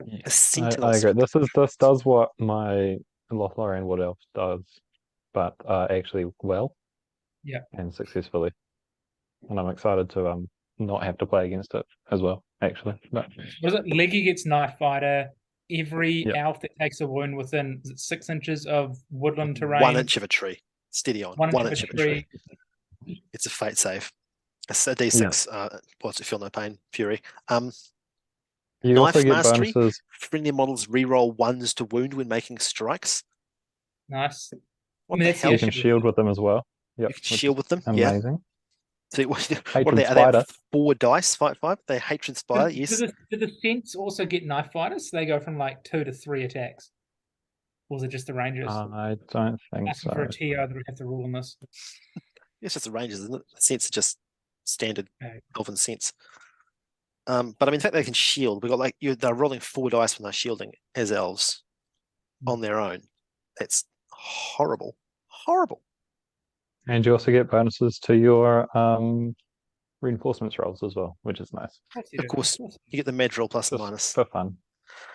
Yeah, I agree. This does what my Lothlorien Wood Elf does, but actually well. Yeah. And successfully. And I'm excited to not have to play against it as well, actually. But What is it? Leggy gets Knife Fighter, every Yep. elf that takes a wound within is it 6 inches of woodland terrain, 1 inch of a tree. Steady on. 1 1 inch inch of a tree. It's a fate save. It's a D6. What's it? Feel no pain. Fury. You also Knife get mastery. bonuses. Friendly models reroll 1s to wound when making strikes. Nice. What I mean, the that's hell? You can shield with them as well. Yep. You can which shield is with them. Yeah. Amazing. So what are Hatred they? Are Spider. they 4 dice? Fight 5. They hatred spider. Yes. Do the Scents also get knife fighters? They go from like 2 to 3 attacks. Or is it just the Rangers? I don't think Asking so. for a TO that we have to rule on this. It's just the ranges, isn't it? The sense are just standard Okay. elven sense. But I mean, the fact they can shield, we got like they're rolling 4 dice when they're shielding as elves on their own. That's horrible, horrible. And you also get bonuses to your reinforcements rolls as well, which is nice. Of course, you get the Madrill plus and Just minus. for fun.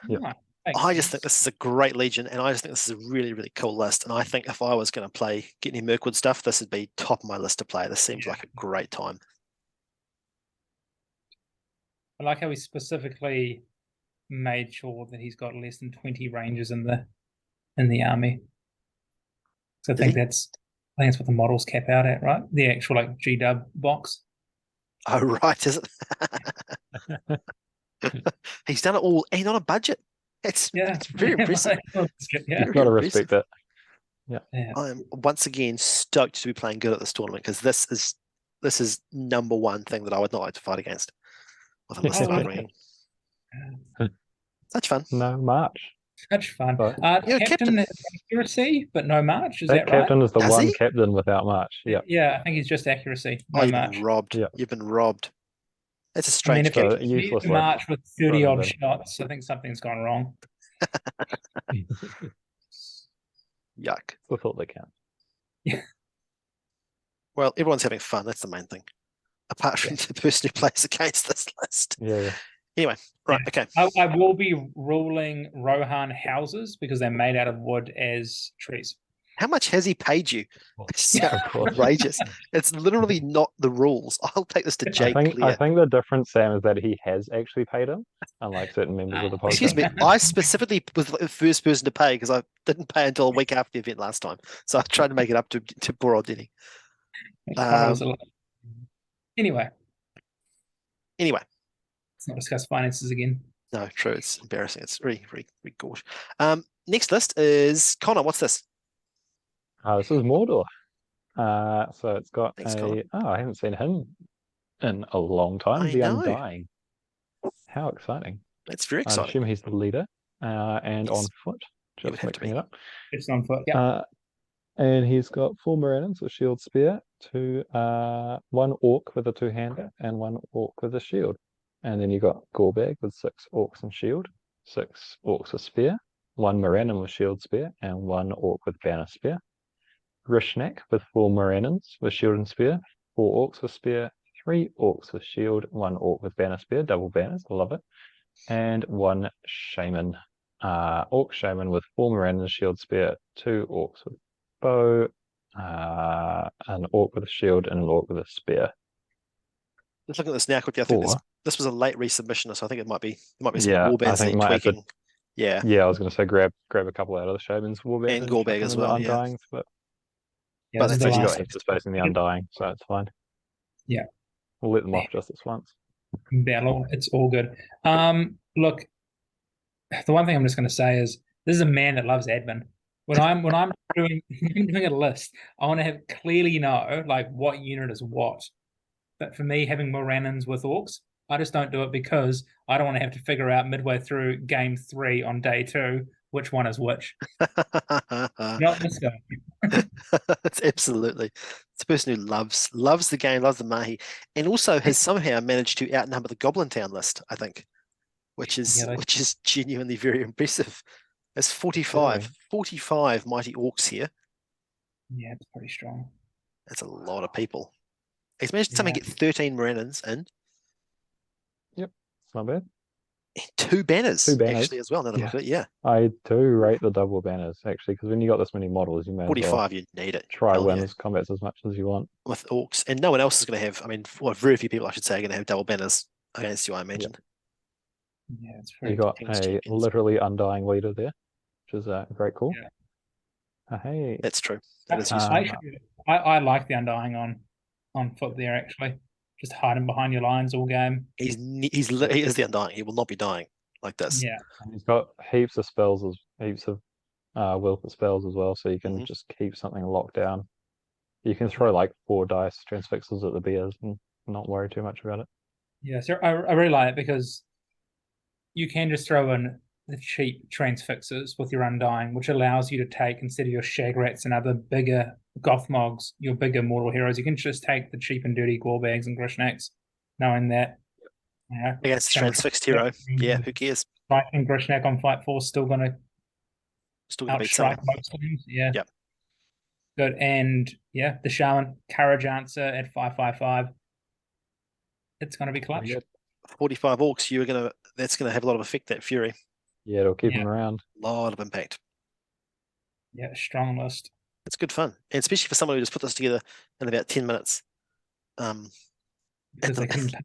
Yep. I just think this is a great Legion, and I just think this is a really, really cool list. And I think if I was going to play get any Mirkwood stuff, this would be top of my list to play. This seems like a great time. I like how he specifically made sure that he's got less than 20 Rangers in the army. So I think that's what the models cap out at, right? The actual like GW box. Oh right, is it? He's done it all and on a budget. It's very impressive. Yeah. You've got to respect it. Yeah. I'm once again stoked to be playing good at this tournament because this is number one thing that I would not like to fight against with a list that I'm bringing. Such fun. No March. Such fun. You're a captain captain. has accuracy, but no March. Is that right? Captain is the Does one he? captain without March. Yeah. Yeah, I think he's just accuracy. No Oh, you've March. been robbed. Yeah. You've been robbed. It's a I strange mean, if So, you use useless the list. March with 30 odd Rather shots, I think something's gone wrong. yuck. the thought that counts. Well, everyone's having fun. That's the main thing. Apart from the person who plays against this list. Yeah. Anyway, right, okay. I will be ruling Rohan houses because they're made out of wood as trees. How much has he paid you? It's Of course. outrageous. It's literally not the rules. I'll take this to Jake I Clear. think the difference, Sam, is that he has actually paid him, unlike certain members of the podcast. Excuse me, I specifically was the first person to pay because I didn't pay until a week after the event last time. So I tried to make it up to poor old Denny. Anyway, let's not discuss finances again. no, true. It's embarrassing. It's very, very, very gauche. Next list is Connor. What's this? This is Mordor. So it's got Thanks, Colin. I haven't seen him in a long time. I The know. Undying. How exciting. That's very I exciting. assume he's the leader and Yes. on foot. He would Just have to mixing be. it up. It's on foot. Yeah. And he's got 4 Moradins with shield spear, 1 orc with a 2-hander, and 1 orc with a shield. And then you got Gorbag with 6 orcs and shield, 6 orcs with spear, 1 Morannin with shield spear, and 1 orc with banner spear. Rishnak with 4 Morannins with shield and spear, 4 orcs with spear, 3 orcs with shield, 1 orc with banner spear, double banners, love it. And 1 shaman, orc shaman with 4 Morannins shield spear, 2 orcs with bow, an orc with a shield, and an orc with a spear. Just looking at this now quickly, I think 4. this was a late resubmission, so I think it might be some Yeah, I warbands think need might have to- tweaking. Yeah, Yeah, I was going to say grab a couple out of the shaman's warband And Gorbag as well, yeah. Undyings, but But this is I the think you last got heaps of space in the Undying, so it's fine. Yeah. We'll let them off just this once. battle. It's all good. Look, the one thing I'm just going to say is this is a man that loves admin. When I'm doing a list, I want to have clearly know like what unit is what. But for me, having Morannins with orcs, I just don't do it because I don't want to have to figure out midway through game 3 on day 2 which one is which. Not this guy. it's absolutely. It's a person who loves the game, loves the mahi, and also has somehow managed to outnumber the Goblin Town list, I think, which is genuinely very impressive. There's 45 mighty orcs here. Yeah, it's pretty strong. That's a lot of people. He's managed to somehow get 13 Morannins in. Yep, it's not bad. And 2 banners, 2 banners. actually as well. Now that I look at it, yeah. I do rate the double banners actually, because when you got this many models, you may as well 45, you need it. try Hell yeah. wins combats as much as you want. With orcs, and no one else is going to have. I mean, well, very few people, I should say, are going to have double banners against you, I imagine. Yeah, it's You very got King's a Champions. literally undying leader there, which is very cool. Yeah. Hey, That's true. That is I, useful. actually- I like the undying on foot there actually. Just hiding behind your lines all game. He is the undying. He will not be dying like this. Yeah. and he's got heaps of spells, heaps of will for spells as well, so you can Mhm. just keep something locked down. You can throw like 4 dice transfixes at the bears and not worry too much about it. Yeah, so I really like it because you can just throw in the cheap transfixes with your undying, which allows you to take, instead of your shagrats and other bigger gothmogs, your bigger mortal heroes, you can just take the cheap and dirty Gorbags and Grishnaks, knowing that Against the some transfixed hero. Yeah, who cares? striking Grishnak on Fight Force still gonna Still gonna beat someone. outstrike most things. Yeah. Yep. Good. And yeah, the Shaman, Courage Answer at 555. It's gonna be clutch. Yeah, 45 orcs, that's gonna have a lot of effect, that fury. yeah, it'll keep Yeah. him around. A lot of impact. Yeah, strong list. It's good fun. And especially for someone who just put this together in about 10 minutes. Because they couldn't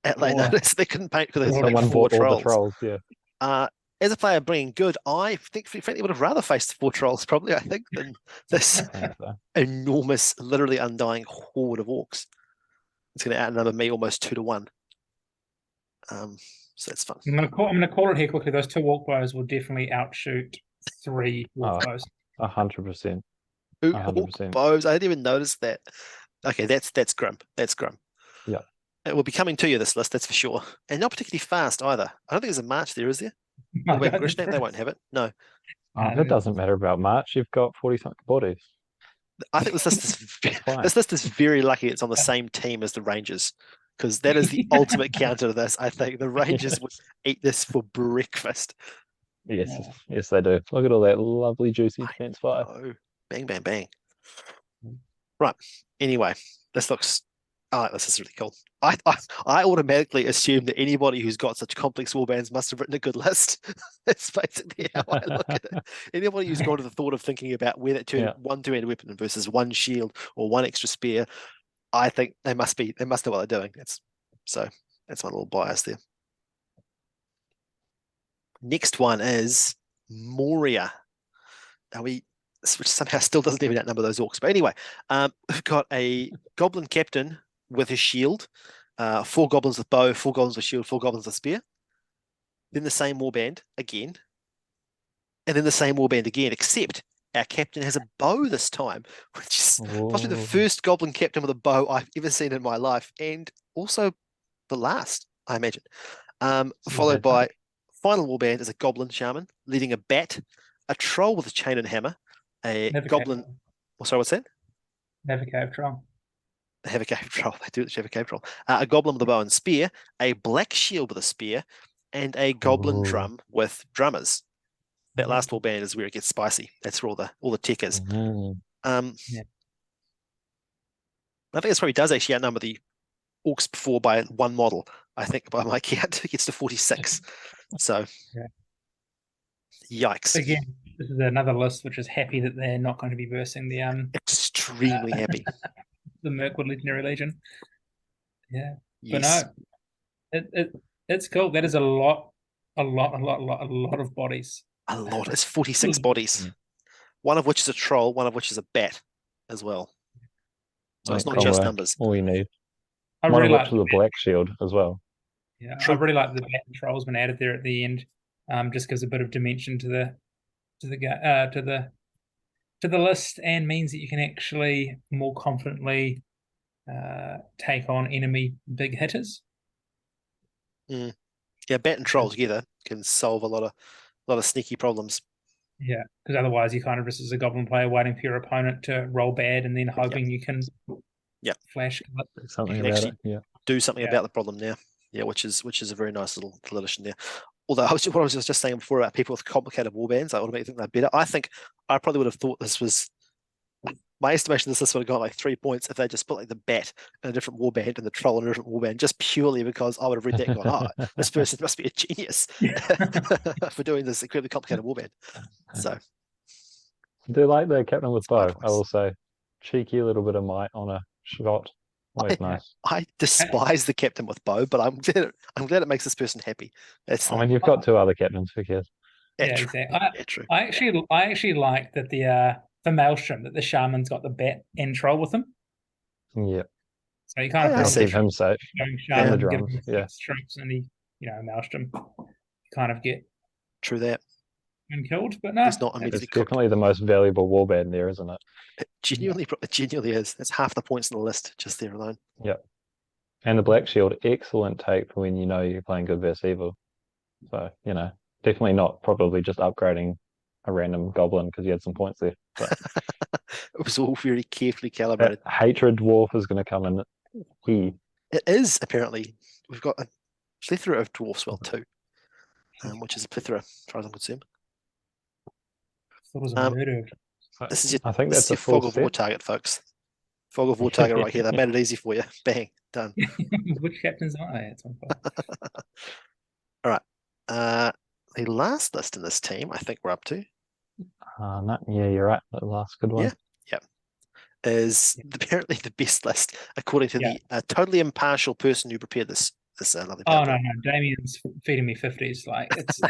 At late Or- notice, they couldn't paint because they had like Someone 4 bought all trolls. the trolls, yeah. As a player bringing good, I think frankly would have rather faced 4 trolls probably, I think, than this I think so. enormous, literally undying horde of orcs. It's going to outnumber me almost 2 to 1. So that's fun. I'm gonna call it here quickly. Those 2 walk bows will definitely outshoot 3 walk Oh. bows. 100%. Ooh, 100%. bows. I didn't even notice that. Okay, that's grim. That's grim. Yeah. It will be coming to you, this list, that's for sure. And not particularly fast either. I don't think there's a march there, is there? I Wait, don't Grishnak, they think- won't have it. No. It doesn't matter about March. You've got 40-something bodies. I think this list is fine. this list is very lucky it's on the same team as the Rangers. Because that is the ultimate counter to this. I think the Rangers would eat this for breakfast. Yes, Yeah. yes, they do. Look at all that lovely, juicy defense fire. Oh, bang, bang, bang. Mm. Right. Anyway, this looks. This is really cool. I automatically assume that anybody who's got such complex warbands must have written a good list. That's basically how I look at it. Anybody who's gone to the thought of thinking about where that one two-handed weapon versus 1 shield or 1 extra spear, I think they must know what they're doing. That's my little bias there. Next one is Moria. Which somehow still doesn't even outnumber those orcs. But anyway, we've got a goblin captain with his shield, 4 goblins with bow, 4 goblins with shield, 4 goblins with spear. Then the same warband again, and then the same warband again, except our captain has a bow this time, which is possibly the Whoa. first goblin captain with a bow I've ever seen in my life, and also the last, I imagine. Followed by final warband is a goblin shaman leading a bat, a troll with a chain and hammer, a goblin. Oh, sorry, what's that? Never cave troll. They have a cave troll. They do have a cave troll. A goblin with a bow and spear, a black shield with a spear, and a goblin Ooh. drum with drummers. That last warband is where it gets spicy. That's where all the tech is. Mhm. Yeah. I think this probably does actually outnumber the orcs before by 1 model. I think by my count, it gets to 46. So, yikes! Again, this is another list which is happy that they're not going to be versing the Extremely happy. the Mirkwood Legionary Legion. Yeah, Yes. but no, it's cool. That is a lot of bodies. A lot. It's 46 Mm. bodies. One of which is a troll, one of which is a bat as well. So it's not Cool, just numbers. all you need. I One really of like which is a black shield as well. Yeah, True. I really like the bat and troll's been added there at the end. Just gives a bit of dimension to the list and means that you can actually more confidently take on enemy big hitters. Yeah, bat and troll together can solve a lot of sneaky problems. Yeah, because otherwise you kind of just as a goblin player waiting for your opponent to roll bad and then hoping you can flash kill it. Do something can about actually it. Yeah. Do something Yeah. about the problem now. Yeah, which is a very nice little addition there. Although what I was just saying before about people with complicated warbands, I automatically think they're better. I think I probably would have thought this was my estimation. This would have got like 3 points if they just put like the bat in a different warband and the troll in a different warband, just purely because I would have read that and gone, oh, this person must be a genius for doing this incredibly complicated warband. So I do like the captain with bow. Smart I will say, cheeky little bit of might on a shot. Always nice. I despise the captain with bow, but I'm glad it makes this person happy. That's I mean, you've got two other captains, who cares? Yeah, true. exactly. Yeah, true. I actually like that for Maelstrom that the shaman's got the bat and troll with him. Yeah, So you kind Oh, of yeah, I I'll see. keep him safe. young And the shaman, give drums, him yeah. 6 troops, and he, Maelstrom kind of get True that. him killed. But no, He's not It's immediately cooked. definitely the most valuable warband there, isn't it? It genuinely is. That's half the points on the list just there alone. Yep. And the Black Shield, excellent take for when you know you're playing good versus evil. So, definitely not probably just upgrading a random goblin because you had some points there. But It was all very carefully that calibrated. hatred dwarf is going to come in key. It is apparently. We've got a plethora of dwarfs, well, too, which is a plethora, as far as I'm concerned. thought it was a murder. This is your, I think this is that's your a full fog of war set. target, folks. Fog of war target right here. They made it easy for you. Bang, done. Which captains are they? It's on fire. All right. The last list in this team, I think we're up to, Yeah, you're right. The last good one. Yeah. is apparently the best list according to Yeah. the totally impartial person who prepared this lovely Oh PowerPoint. no, Damien's feeding me 50s. Like it's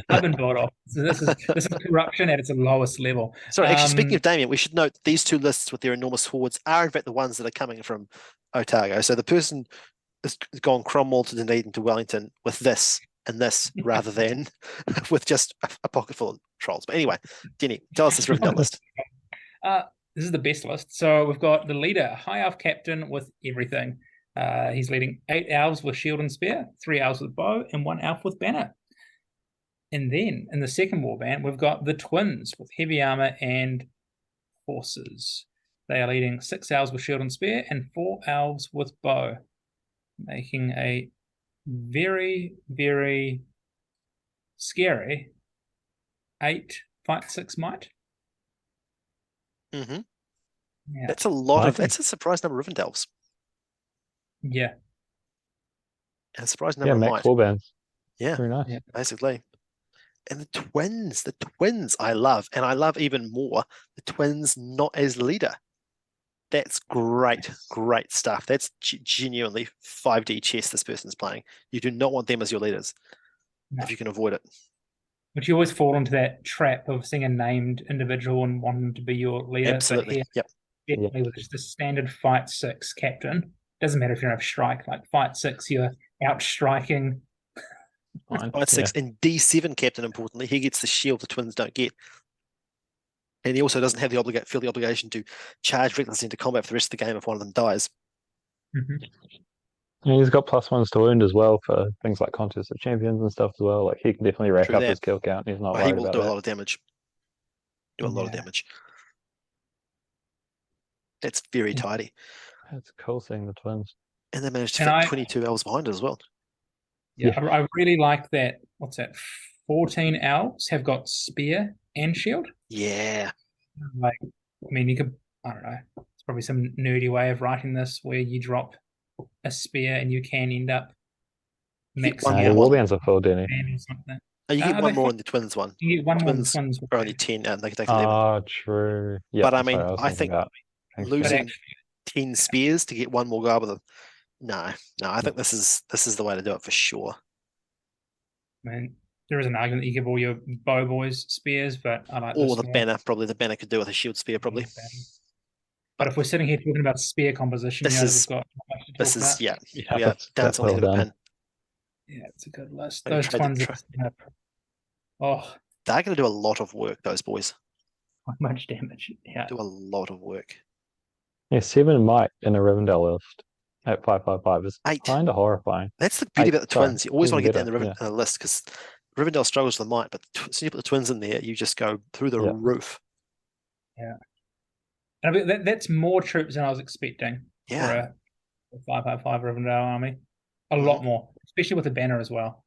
I've been bought off. So this is corruption at its lowest level. Sorry, actually, speaking of Damien, we should note these two lists with their enormous hordes are in fact the ones that are coming from Otago. So the person has gone Cromwell to Dunedin to Wellington with this and this rather than with just a pocket full of trolls. But anyway, Denny, tell us this Rivendell list. This is the best list. So we've got the leader, High Elf Captain with everything. He's leading 8 elves with shield and spear, 3 elves with bow, and 1 elf with banner. And then in the second warband, we've got the twins with heavy armor and horses. They are leading 6 elves with shield and spear and 4 elves with bow, making a very, very scary 8 fight 6 might. Mm-hmm. Yeah. That's a lot of. That's a surprise number of Rivendell's. Yeah. And a surprise number of max might. warbands. Yeah, Very nice. Yeah. basically. And the twins I love, and I love even more the twins not as leader. That's great stuff. That's genuinely 5D chess this person's playing. You do not want them as your leaders if you can avoid it. But you always fall into that trap of seeing a named individual and wanting them to be your leader. Absolutely. But here, definitely with just the standard fight 6 captain. Doesn't matter if you're in a strike, like fight 6, you're out striking. Fight 6 and D7 captain, importantly, he gets the shield the twins don't get. And he also doesn't have feel the obligation to charge recklessly into combat for the rest of the game if one of them dies. Mm-hmm. And he's got +1s to wound as well for things like Contest of Champions and stuff as well. Like he can definitely rack up his kill count. He's not worried He will about do that. a lot of damage. Do a lot of damage. That's very tidy. It's cool seeing the twins. And they managed to fit 22 elves behind it as well. Yeah, I really like that. What's that? 14 elves have got spear and shield. Yeah. Like, I mean, you could, I don't know, it's probably some nerdy way of writing this where you drop a spear and you can end up maxing The out warbands are full, Denny. or something. Oh, you get one more in the twins one. You get one more in the twins. twins. Are only 10 and they can take 11. Ah, true. Yeah, but I mean, I think losing actually, 10 spears to get one more guy with them. No, I think this is the way to do it for sure. I mean, there is an argument that you give all your bow boys spears, but I like or this the more. banner. Probably the banner could do with a shield spear, probably. But if we're sitting here talking about spear composition, this is we've got much to this talk is about. we are dancing on the head of a pin. Yeah, it's a good list. Maybe Those ones they're going to do a lot of work. Those boys much damage. Yeah, do a lot of work. Yeah, 7 might in a Rivendell list at 555 is 8. Kind of horrifying. That's the beauty about the twins. You always want to get down the better, list because Rivendell struggles with the might, but as you put the twins in there, you just go through the roof. Yeah, and I mean, that's more troops than I was expecting. Yeah, for a 555 Rivendell army, a lot more, especially with the banner as well.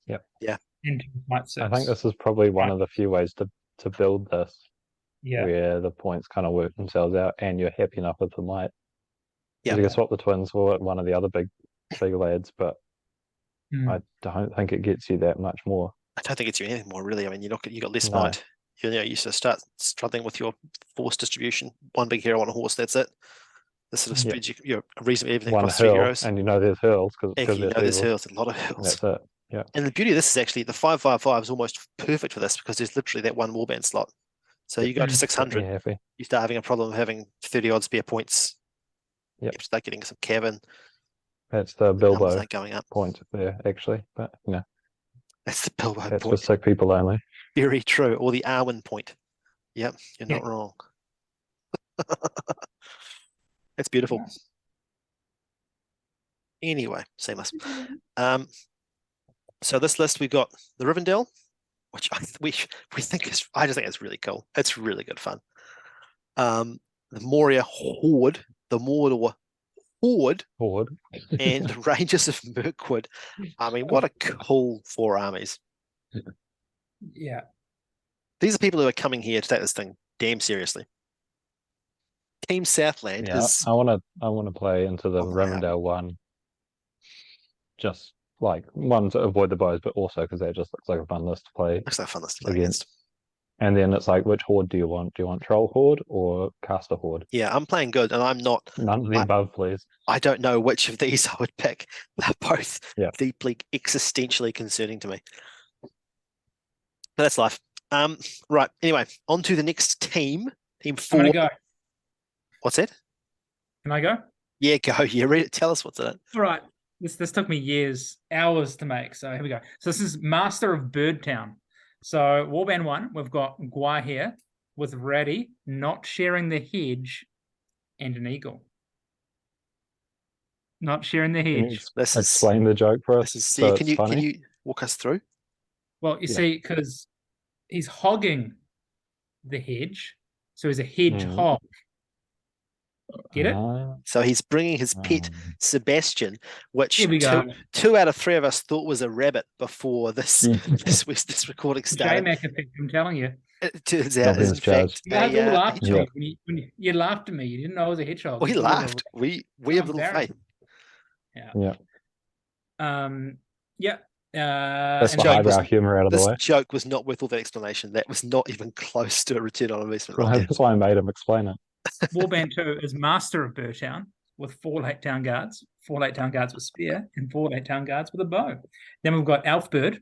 Yep. Yeah. And might 6. I think this is probably one of the few ways to build this. Yeah. Where the points kind of work themselves out, and you're happy enough with the might. Yeah. You can swap the twins for one of the other big lads, but I don't think it gets you that much more. I don't think it's you anything more really. I mean, you got less might. You start struggling with your force distribution. One big hero on a horse. That's it. This sort of Yeah. spreads your reasonably everything One across 3 hurl, heroes. and you know there's hurls because Heck, you know there's evil, hurls, a lot of and hurls. that's it. Yeah. And the beauty of this is actually the 555 is almost perfect for this because there's literally that one warband slot. So you go to Mm. 600, You're happy. you start having a problem of having 30 odd spare points. Yep. You start getting some cabin. That's the The numbers Bilbo aren't going up. point there, actually. But That's the Bilbo that's for point. sick people only. Very true. Or the Arwen point. Yep, you're Yeah. not wrong. It's beautiful. Nice. Anyway, seamless. So this list we've got the Rivendell, which we think is I just think it's really cool. It's really good fun. The Moria Horde, the Mordor Horde, Horde. and the Rangers of Mirkwood. I mean, what a cool 4 armies. Yeah. These are people who are coming here to take this thing damn seriously. Team Southland Yeah, is I want to play into the on the way up. Rivendell one. Just like one to avoid the bows, but also because that just looks like a fun list to play. looks like fun list to play Against. against. And then it's like, which horde do you want? Do you want Troll Horde or Caster Horde? Yeah, I'm playing good, and I'm not. None of the above, please. I don't know which of these I would pick. They're both Yeah. deeply existentially concerning to me. But that's life. Right. Anyway, on to the next team. Team 4. I'm gonna go. What's that? Can I go? Yeah, go. Yeah, read it. Tell us what's in it. All right. This took me years, hours to make. So here we go. So this is Master of Birdtown. So Warband 1, we've got Gwar here with Ratty not sharing the hedge and an eagle. Not sharing the Can you hedge. This is explain the joke for us? this is. So Yeah, it's can you funny? walk us through? Well, you Yeah. see, because he's hogging the hedge. So he's a hedge Mhm. hog. Get it? So he's bringing his pet Sebastian, which Here we go. 2 out of 3 of us thought was a rabbit before this this recording started. J-Mac effect, I'm telling you. It turns out, Nothing's is in fact, You guys all laughed at hedgehog. me. You laughed at me. You didn't know I was a hedgehog. We You thought I was a laughed. We have little faith. Yeah. Yeah. Yeah. That's and the joke highbrow was- humor out of the This way. joke was not worth all that explanation. That was not even close to a return on investment. Right there. That's why I made him explain it. Warband 2 is Master of Birdtown with 4 Lake Town Guards, 4 Lake Town Guards with spear, and 4 Lake Town Guards with a bow. Then we've got Elfbird.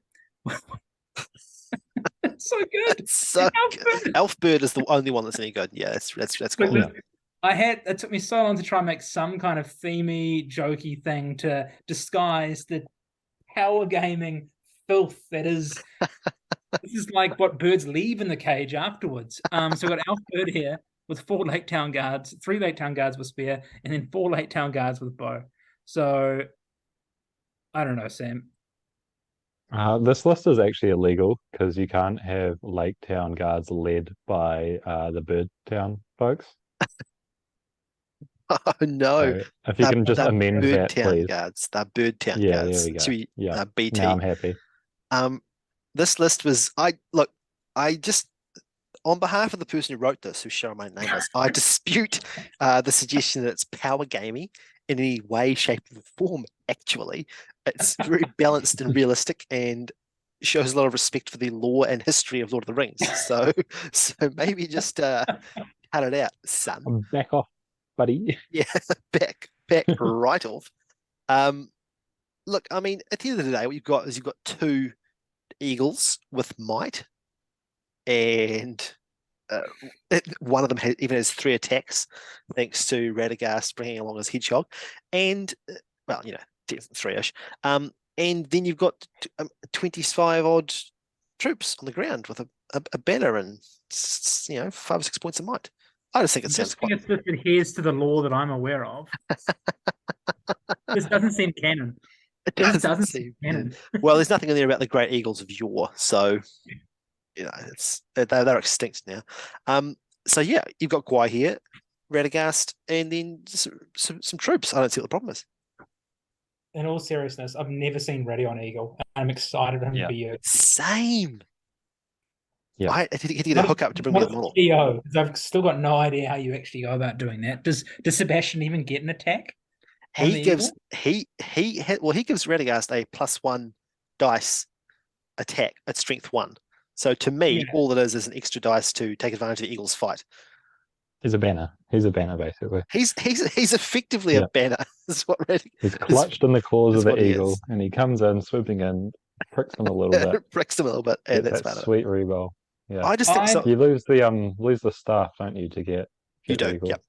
It's so good. It's so good. Elfbird. Elfbird is the only one that's any good. Yeah, that's cool. Yeah. It took me so long to try and make some kind of themey, jokey thing to disguise the power gaming filth that is. This is like what birds leave in the cage afterwards. So we've got Elfbird here with 4 Lake Town Guards, 3 Lake Town Guards with spear, and then 4 Lake Town Guards with bow. So I don't know, Sam. This list is actually illegal because you can't have Lake Town guards led by the Bird Town folks. Oh no! So if you can just They're amend Bird that, Town please. Guards. They're Bird Town Yeah, Guards. there we go. Should we, Yeah. BT. Now I'm happy. This list was I just on behalf of the person who wrote this, whose show my name is, I dispute the suggestion that it's power gaming in any way, shape, or form. Actually, it's very balanced and realistic, and shows a lot of respect for the lore and history of Lord of the Rings. So maybe just cut it out, son. Back off, buddy. Yeah, back right off. Look, I mean, at the end of the day, what you've got is 2 eagles with might, and one of them even has 3 attacks, thanks to Radagast bringing along his hedgehog, and well, 3-ish. And then you've got 25 odd troops on the ground with a banner and 5 or 6 points of might. I just think it sounds quite. It just adheres to the law that I'm aware of. This doesn't seem canon. It This doesn't doesn't seem. seem canon. Well, there's nothing in there about the great eagles of yore, so they're extinct now. So yeah, you've got Gwar here, Radagast, and then some troops. I don't see what the problem is. In all seriousness, I've never seen Ready on Eagle. I'm excited for him to be you. Same. Yeah. I had to get a hookup to bring me the model. because I've still got no idea how you actually go about doing that. Does Sebastian even get an attack? He gives gives Radagast a +1 dice attack at strength 1. So to me, Yeah. all it is an extra dice to take advantage of the eagle's fight. He's a banner. He's a banner, basically. He's effectively a Yeah. banner. Is what really He's clutched in the claws is of the what he eagle, is. and he comes in, swooping in, pricks him a little bit, Bricks him a little bit, and gets that's that about it. sweet reroll. Yeah. I just think I so. You lose the staff, don't you, to get You do, reroll? yep.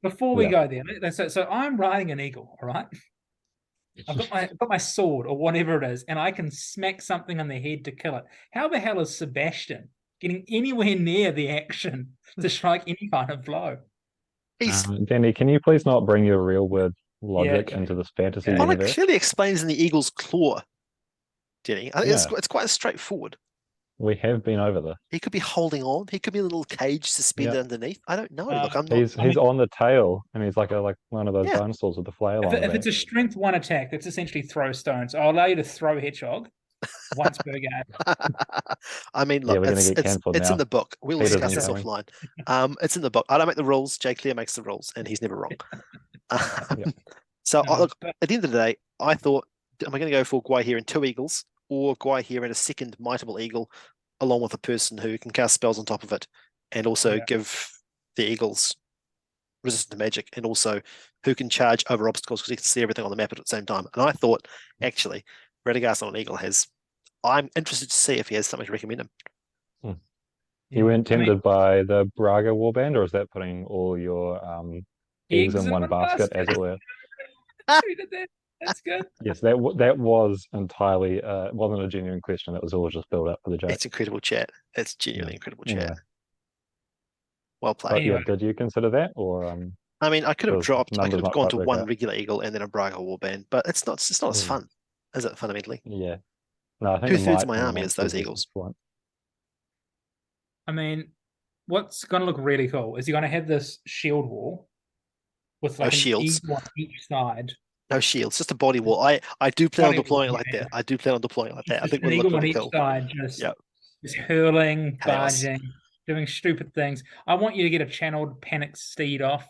Before we Yeah. go there, so I'm riding an eagle, all right? I've got my sword or whatever it is, and I can smack something on the head to kill it. How the hell is Sebastian getting anywhere near the action to strike any kind of blow? He's Danny, can you please not bring your real world logic Yeah. into this fantasy Yeah. well, it universe? clearly explains in the eagle's claw, Denny. I think Yeah. it's quite straightforward. We have been over this. He could be holding on. He could be a little cage suspended Yeah. underneath. I don't know. Uh, Look, I'm not. He's on the tail, and he's like one of those Yeah. dinosaurs with the flail If, on the if it's back. a strength 1 attack, that's essentially throw stones. I'll allow you to throw hedgehog once per game. I mean, Yeah, look, we're gonna it's get cancelled it's in now. the book. We'll Peter's discuss this incoming. offline. It's in the book. I don't make the rules. Jay Clear makes the rules, and he's never wrong. Yeah. So No, look, but at the end of the day, I thought, am I going to go for Gwai here and 2 eagles, or Gwai here and a second mightable eagle, along with a person who can cast spells on top of it, and also Yeah. give the eagles resistant to magic, and also who can charge over obstacles because he can see everything on the map at the same time. And I thought, actually, Radagast on an eagle has. I'm interested to see if he has something to recommend him. You weren't I mean, tempted by the Braga warband, or is that putting all your eggs in one basket, as it were? We did that. That's good. Yes, that was entirely wasn't a genuine question. That was all just built up for the joke. It's incredible chat. It's genuinely Yeah. incredible chat. Anyway, Well played. but Anyway. yeah, did you consider that, or I mean, I could have those dropped. I numbers could have not gone quite to work one out? regular eagle and then a Braga warband, but it's not as Mm. fun, is it? Fundamentally, Yeah, no, I think the 2/3 might of my and the army is those monsters eagles. the point. I mean, what's going to look really cool is you're going to have this shield wall with No like an shields. eagle on each side. No shields, just a body wall. I do plan on Body deploying it wall, like yeah. that. I do plan on deploying it like that. I Just think an it would look eagle on really each cool. side, just Yep. just hurling, Chaos. barging, doing stupid things. I want you to get a channeled panic steed off.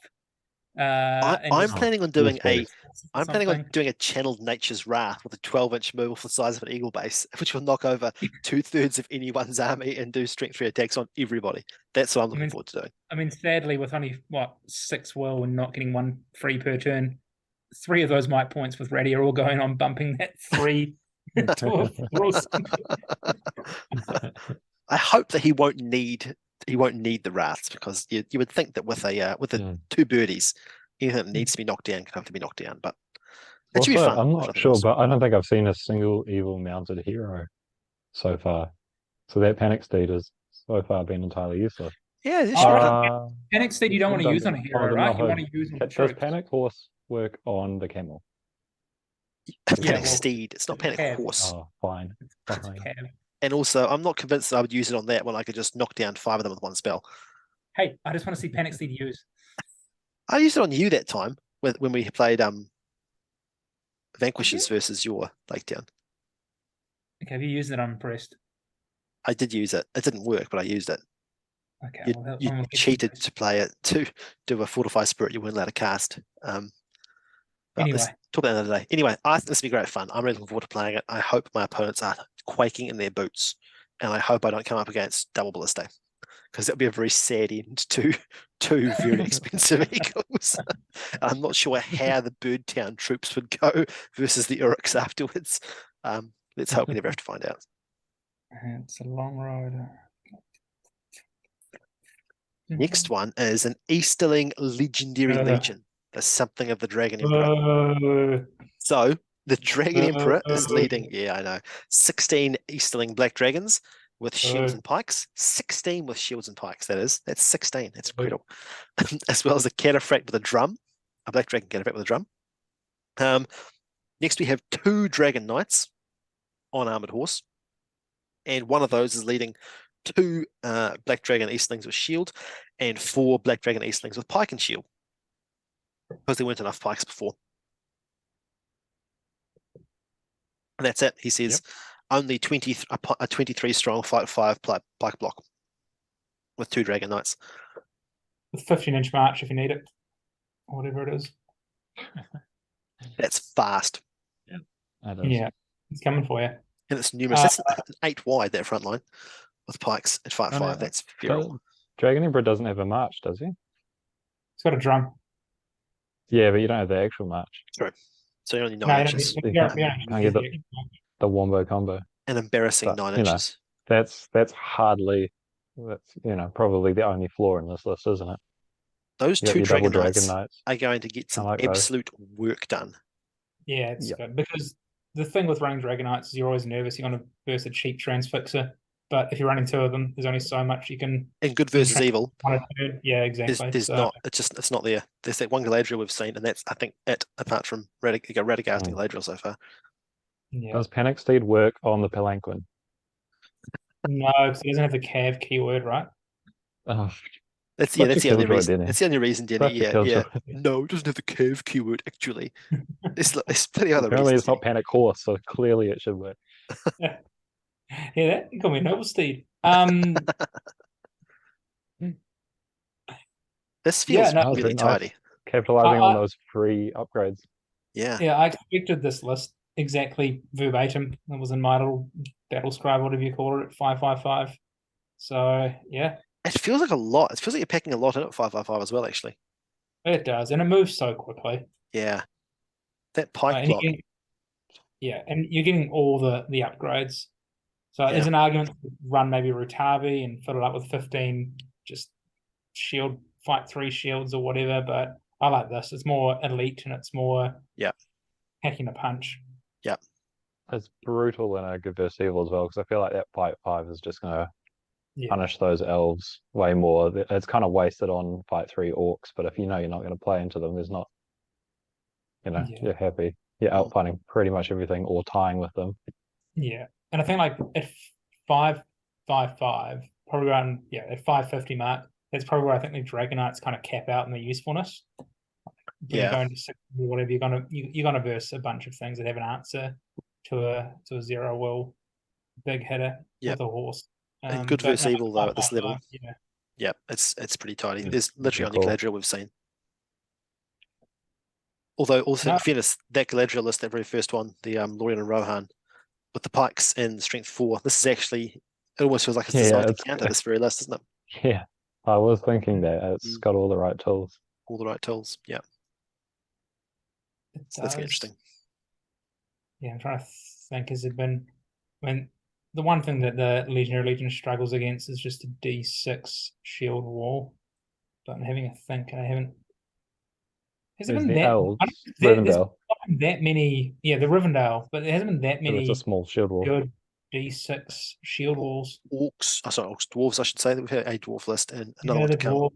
I'm planning on doing Yes, I'm planning on doing a channeled Nature's Wrath with a 12-inch move off the size of an eagle base, which will knock over 2/3 of anyone's army and do strength 3 attacks on everybody. That's what I'm looking forward to doing. I mean, sadly, with only 6 will and not getting 1 free per turn, 3 of those might points with Ready are all going on bumping that 3 to a 4 or something. I hope that he won't need the wraths, because you would think that with a 2 birdies, anything that needs to be knocked down can have to be knocked down. But it should be Also, fun. I'm if not nothing sure, else. but I don't think I've seen a single evil mounted hero so far. So that panic steed has so far been entirely useless. Yeah, this Oh, should be Panic Steed you don't want to use on a hero, the right? You Mahud. want to use on the Does troops. panic horse work on the camel? Panic Yeah, well, Steed. It's not Panic cab. Horse. Oh, fine. It's Fine. cab. And also, I'm not convinced that I would use it on that when I could just knock down 5 of them with 1 spell. Hey, I just want to see Panic Steed use. I used it on you that time when we played Vanquishers versus your Lake Town. Okay, have you used it? I'm impressed. I did use it. It didn't work, but I used it. Okay, You I'm cheated to play it to do a Fortify Spirit you weren't allowed to cast. But Anyway. let's talk about that another day. Anyway, I think this will be great fun. I'm really looking forward to playing it. I hope my opponents are quaking in their boots, and I hope I don't come up against double Ballista, because that would be a very sad end to 2 very expensive eagles. I'm not sure how the Bird Town troops would go versus the Uruks afterwards. Let's hope we never have to find out. It's a long road. Next one is an Easterling Legendary Uh. Legion. There's something of the Dragon Emperor. So the Dragon Emperor is leading, yeah, I know, 16 Easterling Black Dragons with shields and pikes. 16 with shields and pikes, that is. That's 16. That's incredible. As well as a cataphract with a drum, a Black Dragon cataphract with a drum. Next we have 2 Dragon Knights on Armored Horse. And one of those is leading 2 Black Dragon Eastlings with shield and 4 Black Dragon Eastlings with pike and shield, because there weren't enough pikes before. And that's it. He says only 23 strong, fight 5 pike block with 2 Dragon Knights. With 15-inch march if you need it, or whatever it is. That's fast. Yeah, it's coming for you. And it's numerous. That's 8 wide, that front line with pikes at fight 5. That's feral. Dragon Emperor doesn't have a march, does he? got a drum. Yeah, but you don't have the actual march. So you're only No, 9 you don't inches. need- you Yeah. don't- you don't Can't need get the- The wombo combo. An embarrassing But, 9 you know, inches. That's probably the only flaw in this list, isn't it? Those You got two your double Dragon dragon Knights knights. are going to get some like those. absolute work done. Yeah, it's Yep. good because the thing with running Dragon Knights is you're always nervous. You're going to verse a cheap transfixer, but if you're running two of them, there's only so much you can. And good versus evil. Yeah, exactly. There's So, not. It's not there. There's that one Galadriel we've seen, and that's I think it. Apart from Radagast and Galadriel so far. Yeah. Does Panic Steed work on the Palanquin? No, because it doesn't have the cav keyword, right? Oh, That's Such that's a the only killjoy, reason. Denny. That's the only reason, Denny. Such a Yeah. killjoy. No, it doesn't have the curve keyword actually. There's plenty of other Apparently, reasons. it's not Panic Horse, so clearly it should work. Yeah, that you call me a noble steed. This feels no, really nice. tidy. Capitalizing on I- those free upgrades. Yeah. Yeah, I expected this list exactly verbatim. It was in my little battle scribe, whatever you call it, at 555. So yeah, It feels like a lot. It feels like you're packing a lot in at 555 as well, actually. it does, and it moves so quickly. Yeah. That pike And block. and you're getting all the upgrades. So there's Yeah. an argument to run maybe Rutavi and fill it up with 15 just shield, fight 3 shields or whatever, but I like this. It's more elite and it's more packing a punch. It's brutal in a good versus evil as well, because I feel like that fight 5 is just going to punish those elves way more. It's kind of wasted on fight 3 orcs, but if you know you're not going to play into them, there's not, you're happy. You're outfighting pretty much everything or tying with them. Yeah. And I think like at 555, probably around at 550 mark, that's probably where I think the Dragon Knights kind of cap out in their usefulness. When you're going to 6 or whatever, you're gonna verse a bunch of things that have an answer to a zero will big hitter with a horse. And good versus evil though at this level. Yeah. Yeah, it's pretty tidy. Yeah, There's literally cool. only Galadriel we've seen. Although also in fairness, that Galadriel list, that very first one, the Lorien and Rohan, with the pikes in strength 4, this is actually, it almost feels like it's designed to counter this very list, isn't it? Yeah, I was thinking that it's got all the right tools. All the right tools, yeah. So that's interesting. Yeah, I'm trying to think. Has it been when the one thing that the Legionary Legion struggles against is just a D6 shield wall? But I'm having a think, and I haven't. Has there There's been the that? elves, There's Rivendell. not been that many. Yeah, the Rivendell, but there hasn't been that It's many a small shield wall. good D6 shield walls. Orcs, dwarves, I should say, that we've had a dwarf list and another Yeah, one to the come. dwarves.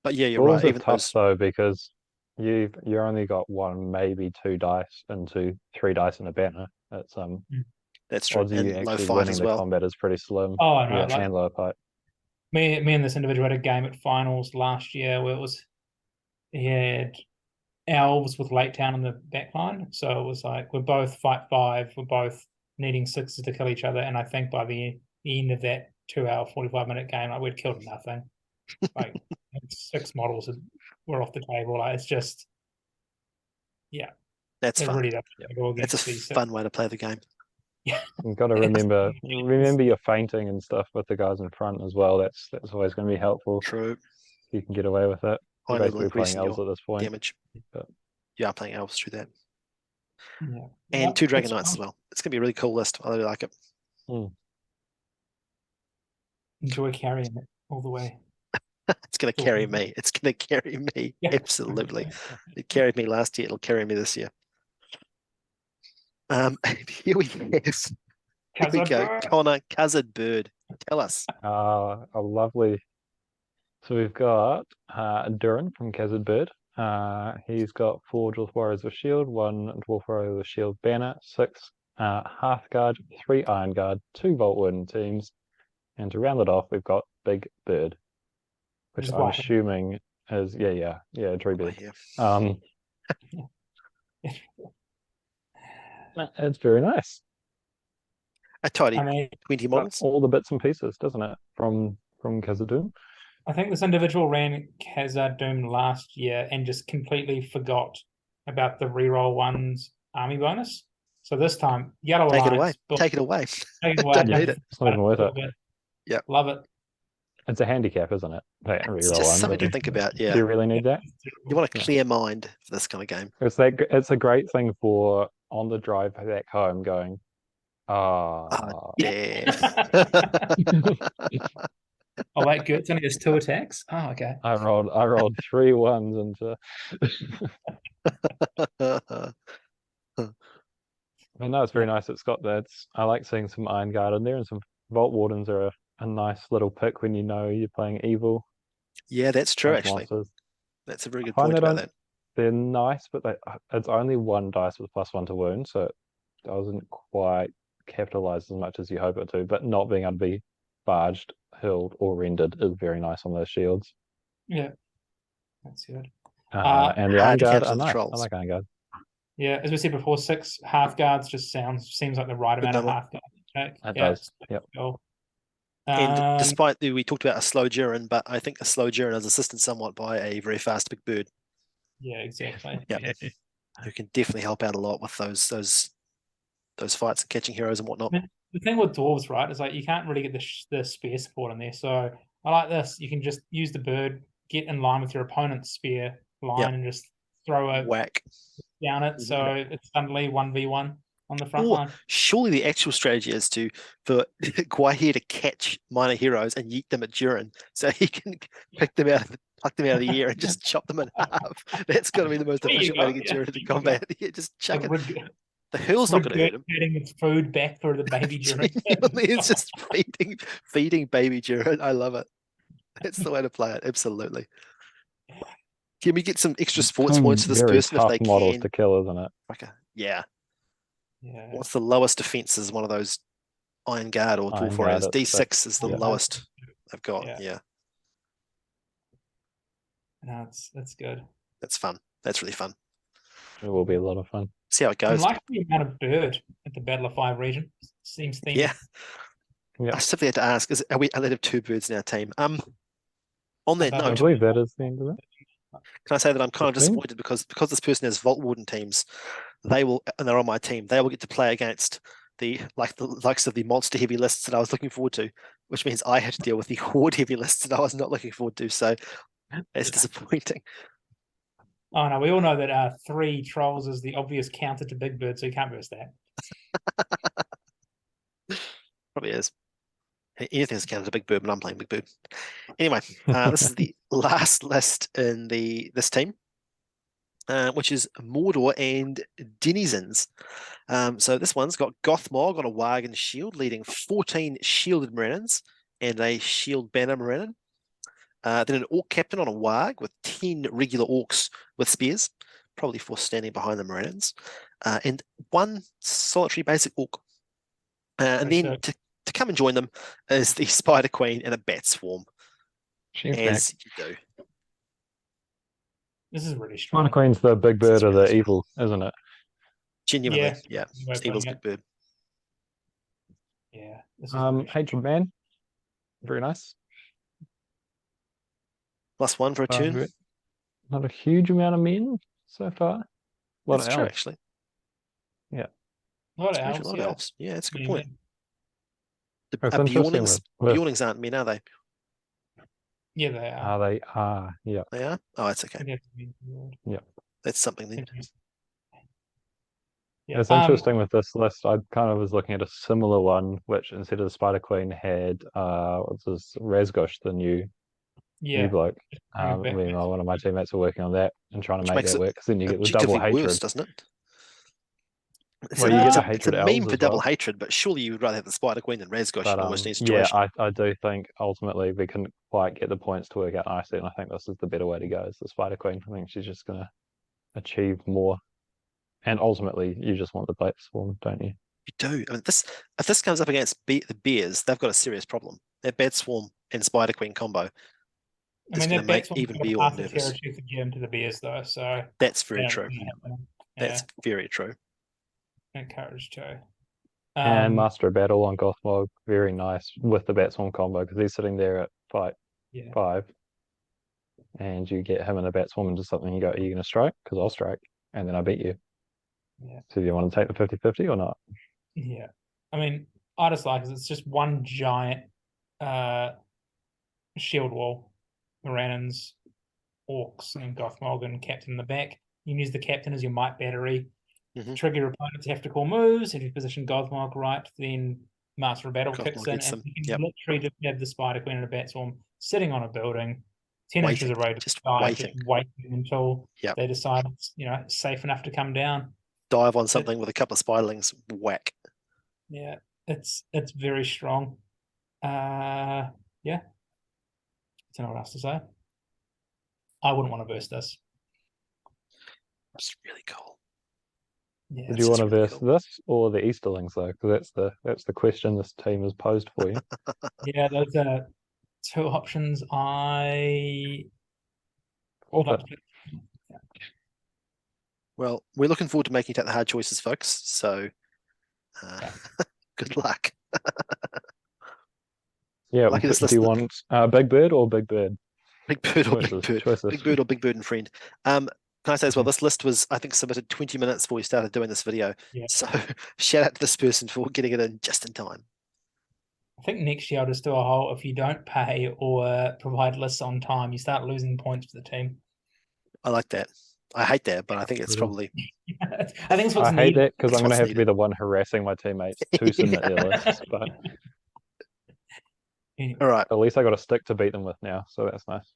But yeah, you're Dwarves right. are Even tough those, though, because you only got 1, maybe 2 dice into 3 dice in a banner. It's that's true. odds of you And low actually fight winning as the well. combat is pretty slim. Oh, I know. Yeah, Like, and low fight. me and this individual had a game at finals last year where he had elves with Lake Town in the back line. So it was like we're both fight 5, we're both needing 6s to kill each other, and I think by the end of that 2-hour 45-minute game, like we'd killed nothing. Like 6 models were off the table. Like it's just That's it fun. really does go It's against a these fun way to play the game. You've got to remember your feinting and stuff with the guys in front as well. That's always going to be helpful. True. You can get away with it. High You're level basically increase playing in elves your at this point. damage. But You are playing elves through that. Yeah. And 2 Dragon it's Knights fun. as well. It's going to be a really cool list. I really like it. Enjoy carrying it all the way. It's going to carry me. It's going to carry me. Yeah. Absolutely. It carried me last year. It'll carry me this year. Here we go. Connor, Cousin Bird. Tell us. a lovely. So we've got Durin from Khazad Bird. He's got 4 Dwarf Warriors with Shield, 1 Dwarf Warrior with Shield Banner, 6 Hearthguard, 3 Iron Guard, 2 Vault Warden teams, and to round it off, we've got Big Bird, which Just I'm like it. assuming is Tree Bird. Yeah. It's very nice. A tidy I mean, 20 Got models. all the bits and pieces, doesn't it? From Khazad-dûm. I think this individual ran Khazad-dûm last year and just completely forgot about the reroll 1's army bonus. So this time, Yellow Take it away. Alliance. Take it away. Take it away. Don't need it. It's not even worth it. Yep. Love it. It's a handicap, isn't it? That It's reroll just one, something to doesn't think about. it? Yeah, Do you really need that? you want a Yeah. clear mind for this kind of game. It's a great thing for on the drive back home going, Oh, damn. Oh wait, Gertz only has 2 attacks. Oh, okay. I rolled 3 ones into. But no, it's very nice. It's got that. I like seeing some Iron Guard in there, and some Vault Wardens are a nice little pick when you know you're playing evil Yeah, that's true, bunch of actually. monsters. That's a very I good find point that about that. they're nice, but it's only 1 dice with +1 to wound, so it doesn't quite capitalize as much as you hope it to. But not being able to be barged, hurled, or rendered is very nice on those shields. Yeah, that's good. And the Iron hard to Guard counter are the nice. I trolls. like Iron Guard. Yeah, as we said before, 6 half guards just seems like the right Good amount of number. half guards. Right? It Yeah, does. Yep. cool. And despite we talked about a slow Jiren, but I think a slow Jiren is assisted somewhat by a very fast big bird. Yeah, exactly. Yeah, who can definitely help out a lot with those fights and catching heroes and whatnot. The thing with dwarves, right, is like you can't really get the spear support in there. So I like this. You can just use the bird, get in line with your opponent's spear line, and just throw a Whack. down it. So it's suddenly 1v1 on the front Or line. surely the actual strategy is for Guahir to catch minor heroes and yeet them at Jiren, so he can pluck them out of the air and just chop them in half. That's got to be the most There you efficient way to go, get yeah, Jiren there to you combat. Yeah, just chuck Like it. The hurl's not going to hurt him. getting its food back for the baby Jiren. Genuinely, it's just feeding baby Jiren. I love it. That's the way to play it. Absolutely. Can we get some extra sports Two points for this very person if tough they models can? to kill, isn't it? Yeah. Yeah. What's the lowest defense is one of those Iron Guard or Iron Dwarf Warriors? Guard at D6 is the Yeah. lowest they've got. Yeah. Yeah. No, that's good. That's fun. That's really fun. It will be a lot of fun. See how it I goes. like the amount of bird at the Battle of 5 region. Seems themed. Yeah. Yep. I simply had to ask, are we allowed to have 2 birds in our team? On that I I note, believe that is the end of it. can I say that I'm kind of 15? disappointed because this person has Vault Warden teams, they will, and they're on my team, they will get to play against the likes of the monster heavy lists that I was looking forward to, which means I had to deal with the horde heavy lists that I was not looking forward to. So it's disappointing. Oh no, we all know that 3 trolls is the obvious counter to Big Bird, so you can't verse that. Probably is. Anything's counted as a big bird, but I'm playing big bird. Anyway, this is the last list in this team, which is Mordor and Denizens. So this one's got Gothmog on a Wagon shield, leading 14 shielded Moradins and a shield banner Moradin. Then an Orc captain on a Warg with 10 regular Orcs with spears, probably for standing behind the Moradins, and 1 solitary basic Orc. And then to come and join them is the Spider Queen and a Bat Swarm, She's as back. you do. This is really strong. Spider Queen's the big bird is of really the strong. evil, isn't it? Genuinely, yeah. Good way of Evil's putting big bird. Yeah. This is really strong. Hatred Man. Very nice. +1 for a tune. Not a huge amount of men so far. A lot That's of true, elves. actually. A lot of It's elves, a lot of yeah. elves. Yeah, that's a good Yeah, point. It's interesting with Bjornings aren't men, are they? Yeah, they are. they are, yeah. They are? Oh, it's okay. They'd have to be ignored. That's something then. Yeah. It's interesting with this list. I kind of was looking at a similar one, which instead of the Spider Queen had what's this Razgosh, the new bloke. Meanwhile, one of my teammates are working on that and trying to Which make makes that it work because then you get the Objectively double hatred. worse, doesn't it? Well, you get the It's a hatred meme elves for as double well. hatred, but surely you would rather have the Spider Queen than Razgosh But in almost any yeah, situation. I do think ultimately we couldn't quite get the points to work out nicely, and I think this is the better way to go. Is the Spider Queen? I think she's just going to achieve more, and ultimately you just want the Bat Swarm, don't you? You do. I mean, if this comes up against the Bears, they've got a serious problem. That Bat Swarm and Spider Queen combo is going to make even Bjorn nervous. Territory for Jim to the Bears, though, so that's very true. Yeah, that's very true. Encouraged too. And Master of Battle on Gothmog, very nice with the Bat Swarm combo because he's sitting there at fight 5, and you get him and a Bat Swarm into something. You go, are you going to strike? Because I'll strike, and then I beat you. Yeah. So do you want to take the 50-50 or not? Yeah, I mean, I just like it. It's just one giant shield wall, Morannons, Orcs, and Gothmog, and Captain in the back. You can use the Captain as your might battery. Mhm. Trigger your opponents have to call moves. If you position Gothmog right, then Master of Battle kicks Gothmog in, gets and them. you can Yep. literally just have the Spider Queen and a Bat Swarm sitting on a building, 10 inches Waiting, away to just the side, waiting. just waiting until Yep. they decide it's safe enough to come down. Dive on something with a couple of spiderlings, whack. Yeah, it's very strong. Yeah. I don't know what else to say. I wouldn't want to verse this. It's really cool. Yeah, Would It's you want just to really verse cool. this or the Easterlings though? Because that's the question this team has posed for you. yeah, those are two options I would Flip like it. to play. Well, we're looking forward to making the hard choices, folks. So, Yeah. good luck. Yeah, Lucky this do list. you want Big Bird or Big Bird? Big Bird or Big Choices, Bird? choices. Big Bird or Big Bird and Friend. Can I say as well, Mhm. this list was, I think, submitted 20 minutes before we started doing this video. Yeah. So shout out to this person for getting it in just in time. I think next year I'll just do a whole, if you don't pay or provide lists on time, you start losing points for the team. I like that. I hate that, but I think it's Mhm. probably I think it's what's I hate needed. that because It's I'm going to what's have to be needed. the one harassing my teammates to submit their lists, but All right. at least I got a stick to beat them with now, so that's nice.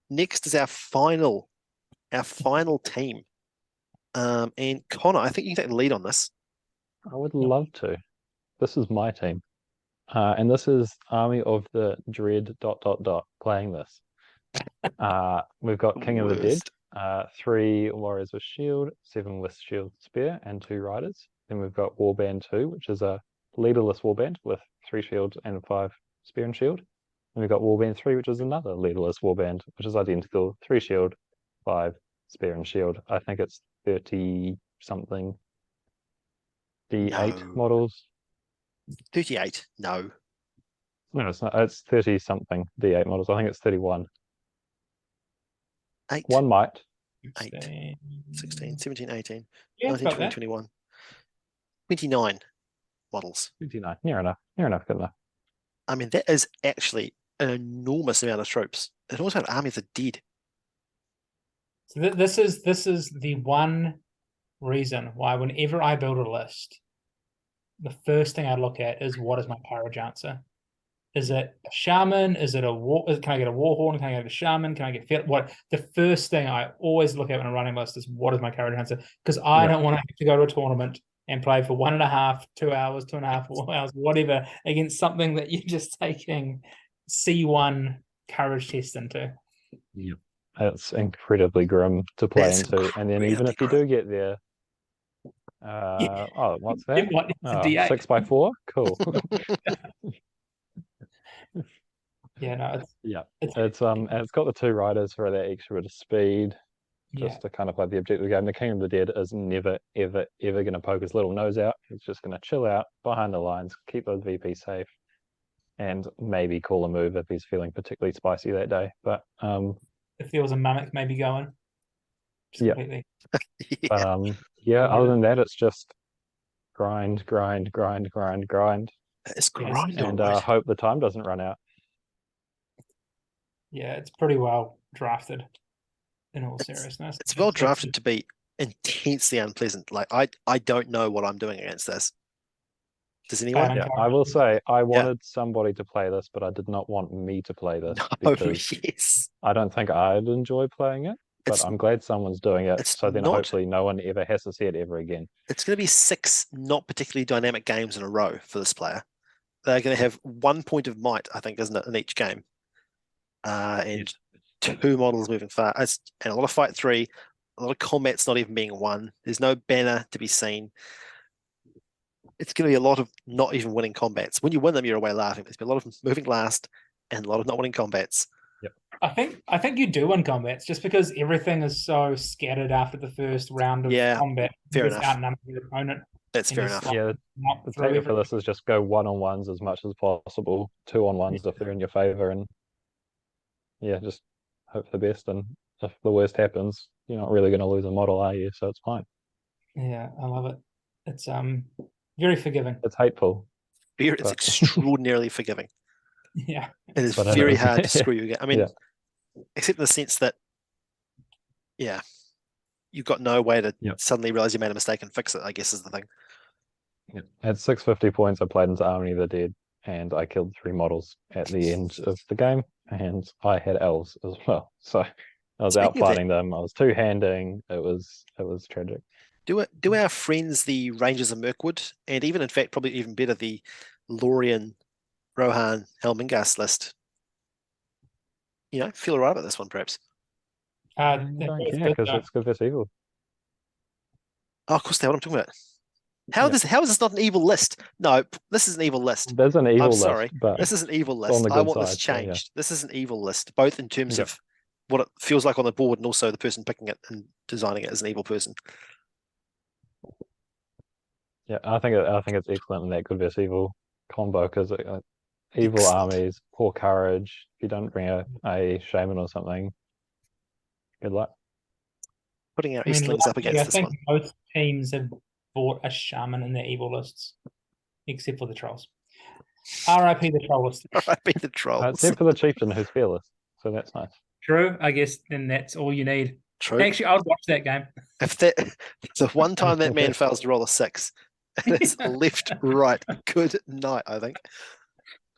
Next is our final team. And Connor, I think you can take the lead on this. I would love to. This is my team. And this is Army of the Dread ... playing this. We've got King of the Dead, Worst. 3 Warriors with Shield, 7 with Shield Spear, and 2 Riders. Then we've got Warband 2, which is a leaderless warband with 3 shields and 5 spear and shield. And we've got Warband 3, which is another leaderless warband, which is identical, 3 shield, 5 spear and shield. I think it's 30 something D8 No. models. 38. No. No, it's not. It's 30 something D8 models. I think it's 31. 8, One might. 8, 16, 17, 18, Yeah, 19, about 20, that. 21, 29 models. 29. Near enough. Near enough. Good enough. I mean, that is actually an enormous amount of troops. It almost had armies of dead. So this is the one reason why whenever I build a list, the first thing I look at is what is my courage answer. Is it a shaman? Is it a war? Can I get a warhorn? Can I get a shaman? Can I get what? The first thing I always look at when I'm running list is what is my courage answer? Because I Yep. don't want to have to go to a tournament and play for 1.5, 2 hours, 2.5 hours, whatever, against something that you're just taking C1 courage test into. Yep. It's incredibly grim to play That's into. And then even incredibly if you grim. do get there, oh, what's that? What is a Oh, D8? 6x4? Cool. Yeah, no, Yeah. it's And it's got the 2 riders for that extra bit of speed, yeah. just to kind of play the objective game. The King of the Dead is never, ever, ever going to poke his little nose out. He's just going to chill out behind the lines, keep those VP safe, and maybe call a move if he's feeling particularly spicy that day. But If there was a mimic maybe going. Just yeah. completely. Yeah, Yeah, Yeah. other than that, it's just grind, grind, grind, grind, grind, it's Yes. grind, all and right. hope the time doesn't run out. Yeah, it's pretty well drafted in all seriousness. It's well drafted to be intensely unpleasant. Like I don't know what I'm doing against this. Does anyone? Yeah, I will say I wanted somebody to play this, but I did not want me to play this No, because yes. I don't think I'd enjoy playing it. But It's I'm glad someone's doing it, it's so then not- hopefully no one ever has to see it ever again. it's going to be 6 not particularly dynamic games in a row for this player. They're going to have 1 point of might, I think, isn't it, in each game? And 2 models moving fast, and a lot of fight 3, a lot of combat's not even being won. There's no banner to be seen. It's going to be a lot of not even winning combats. When you win them, you're away laughing. There's been a lot of moving last and a lot of not winning combats. I think you do win combats just because everything is so scattered after the first round of Yeah, combat. fair You just enough. outnumber your opponent. That's And fair you enough. slot Yeah, not the through tactic for everything. this is just go 1-on-1s as much as possible, 2-on-1s if they're in your favor, and yeah, just hope for the best. And if the worst happens, you're not really going to lose a model, are you? So it's fine. Yeah, I love it. It's very forgiving. It's hateful. It's But- extraordinarily forgiving. Yeah. It is But it very is. hard to screw you again. I mean, Yeah. except in the sense that, yeah, you've got no way to Yep. suddenly realize you made a mistake and fix it, I guess is the thing. At 650 points, I played into Army of the Dead, and I killed 3 models at the end of the game, and I had elves as well. So I was out Speaking of that, fighting them. I was two-handing. It was tragic. do our friends, the Rangers of Mirkwood, and even in fact, probably even better, the Lorien, Rohan, Helmingas list, feel all right about this one, perhaps? I They're don't both care good, because though. it's good versus evil. Oh, of course, they what I'm talking about. How Yeah. how is this not an evil list? No, this is an evil list. There's an evil I'm list, sorry. but This is an evil it's on list. the I good want this side, so yeah. changed. This is an evil list, both in terms Yep. of what it feels like on the board and also the person picking it and designing it as an evil person. Yeah, I think it's excellent in that good versus evil combo because evil Excellent. armies, poor courage. If you don't bring a shaman or something, good luck. Putting our I mean, Eastlings up luckily, against I this think one. most teams have bought a shaman in their evil lists, except for the trolls. RIP the troll list. I beat the trolls. Except for the chieftain who's fearless, so that's nice. True. I guess then that's all you need. True. Actually, I'd watch that game. If that so one time that man fails to roll a 6, and it's left, right, good night, I think.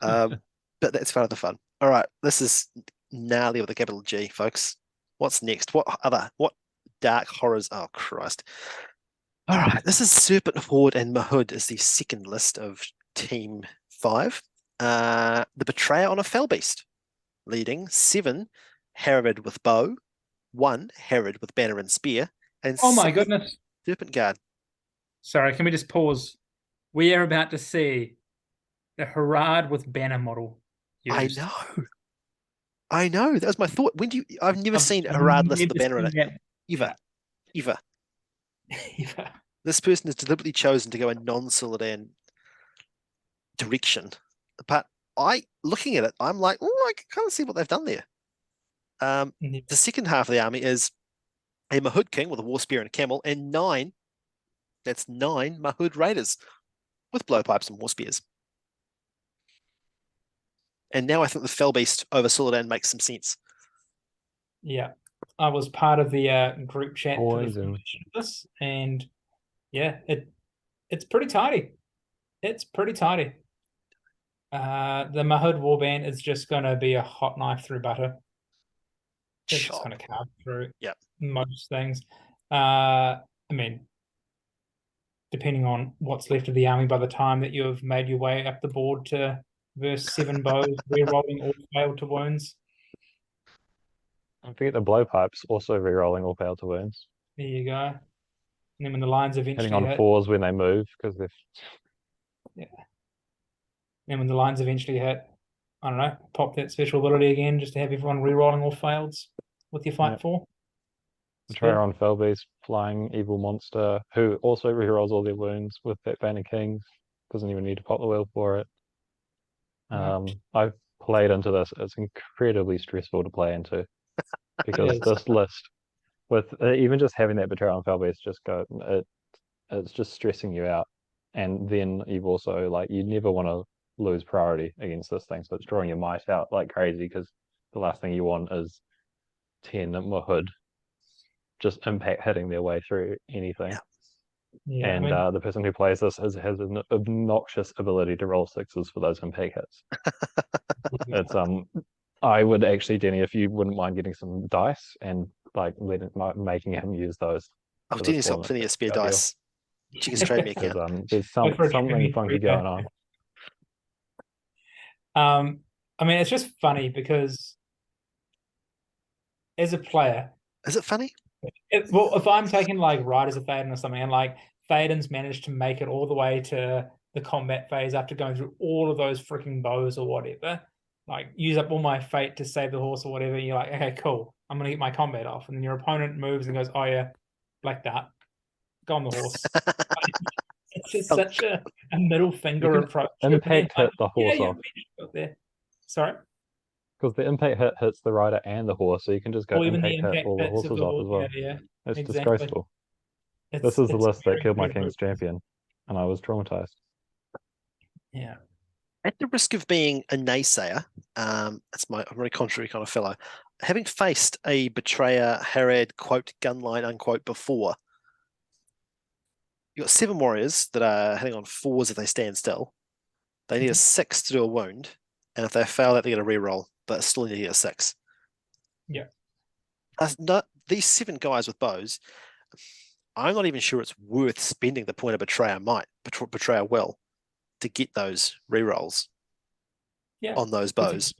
But that's part of the fun. All right, this is gnarly with a capital G, folks. What's next? What dark horrors? Oh Christ! All right, this is Serpent Horde and Mahud is the second list of Team 5. The Betrayer on a Fell Beast, leading 7 Herod with bow, 1 Herod with banner and spear, and Oh my 6 goodness. Serpent Guard. Sorry, can we just pause? We are about to see the Harad with banner model used. I know. That was my thought. I've never seen a Harad list with a banner in it. Ever. Ever. This person has deliberately chosen to go a non-Suladan direction. But looking at it, I'm like, oh, I can kind of see what they've done there. The second half of the army is a Mahud King with a war spear and a camel, and 9 Mahud Raiders with blowpipes and war spears. And now I think the Fell Beast over Suladan makes some sense. Yeah. I was part of the group chat for the Poison. formation of this, and yeah, it's pretty tidy. It's pretty tidy. The Mahud warband is just going to be a hot knife through butter. It's just going to carve through most things. I mean, depending on what's left of the army by the time that you've made your way up the board to verse 7 bows, re-rolling all failed to wounds. Don't forget the blowpipes also re-rolling all failed to wounds. There you go. And then when the lines eventually Hitting on hit, 4s when they move because they've and when the lines eventually hit, I don't know, pop that special ability again just to have everyone re-rolling all faileds with your fight for. Betrayer on Fellbeast, flying evil monster who also rerolls all their wounds with that Banner King. Doesn't even need to pop the wheel for it. I've played into this. It's incredibly stressful to play into because this list, with even just having that Betrayer on Fellbeast, it's just stressing you out. And then you've also you never want to lose priority against this thing, so it's drawing your might out like crazy because the last thing you want is 10 Mahud just impact hitting their way through anything. Yeah, and the person who plays this has an obnoxious ability to roll 6s for those impact hits. It's I would actually, Denny, if you wouldn't mind getting some dice and making him use those. Oh, Denny's got plenty of spare dice. She can trade me account. There's something funky going on. I mean, it's just funny because as a player, is it funny? Well, if I'm taking Riders of Theoden or something, and Theoden's managed to make it all the way to the combat phase after going through all of those freaking bows or whatever, use up all my fate to save the horse or whatever, you're like, okay, cool, I'm gonna get my combat off, and then your opponent moves and goes, oh yeah, like that, go on the horse. It's just such a middle finger approach. Impact hit the horse off. There. Sorry? Because the impact hit hits the rider and the horse, so you can just go impact hit all the horses off as well. Yeah, it's exactly. disgraceful. This is the list that killed my King's Champion, and I was traumatized. Yeah. At the risk of being a naysayer, I'm a very contrary kind of fellow. Having faced a betrayer Harad quote gunline unquote before, you've got 7 warriors that are hitting on 4s if they stand still. They need a 6 to do a wound, and if they fail that, they get a reroll, but still need a 6. Yeah. These 7 guys with bows, I'm not even sure it's worth spending the point of betrayer will to get those rerolls on those bows.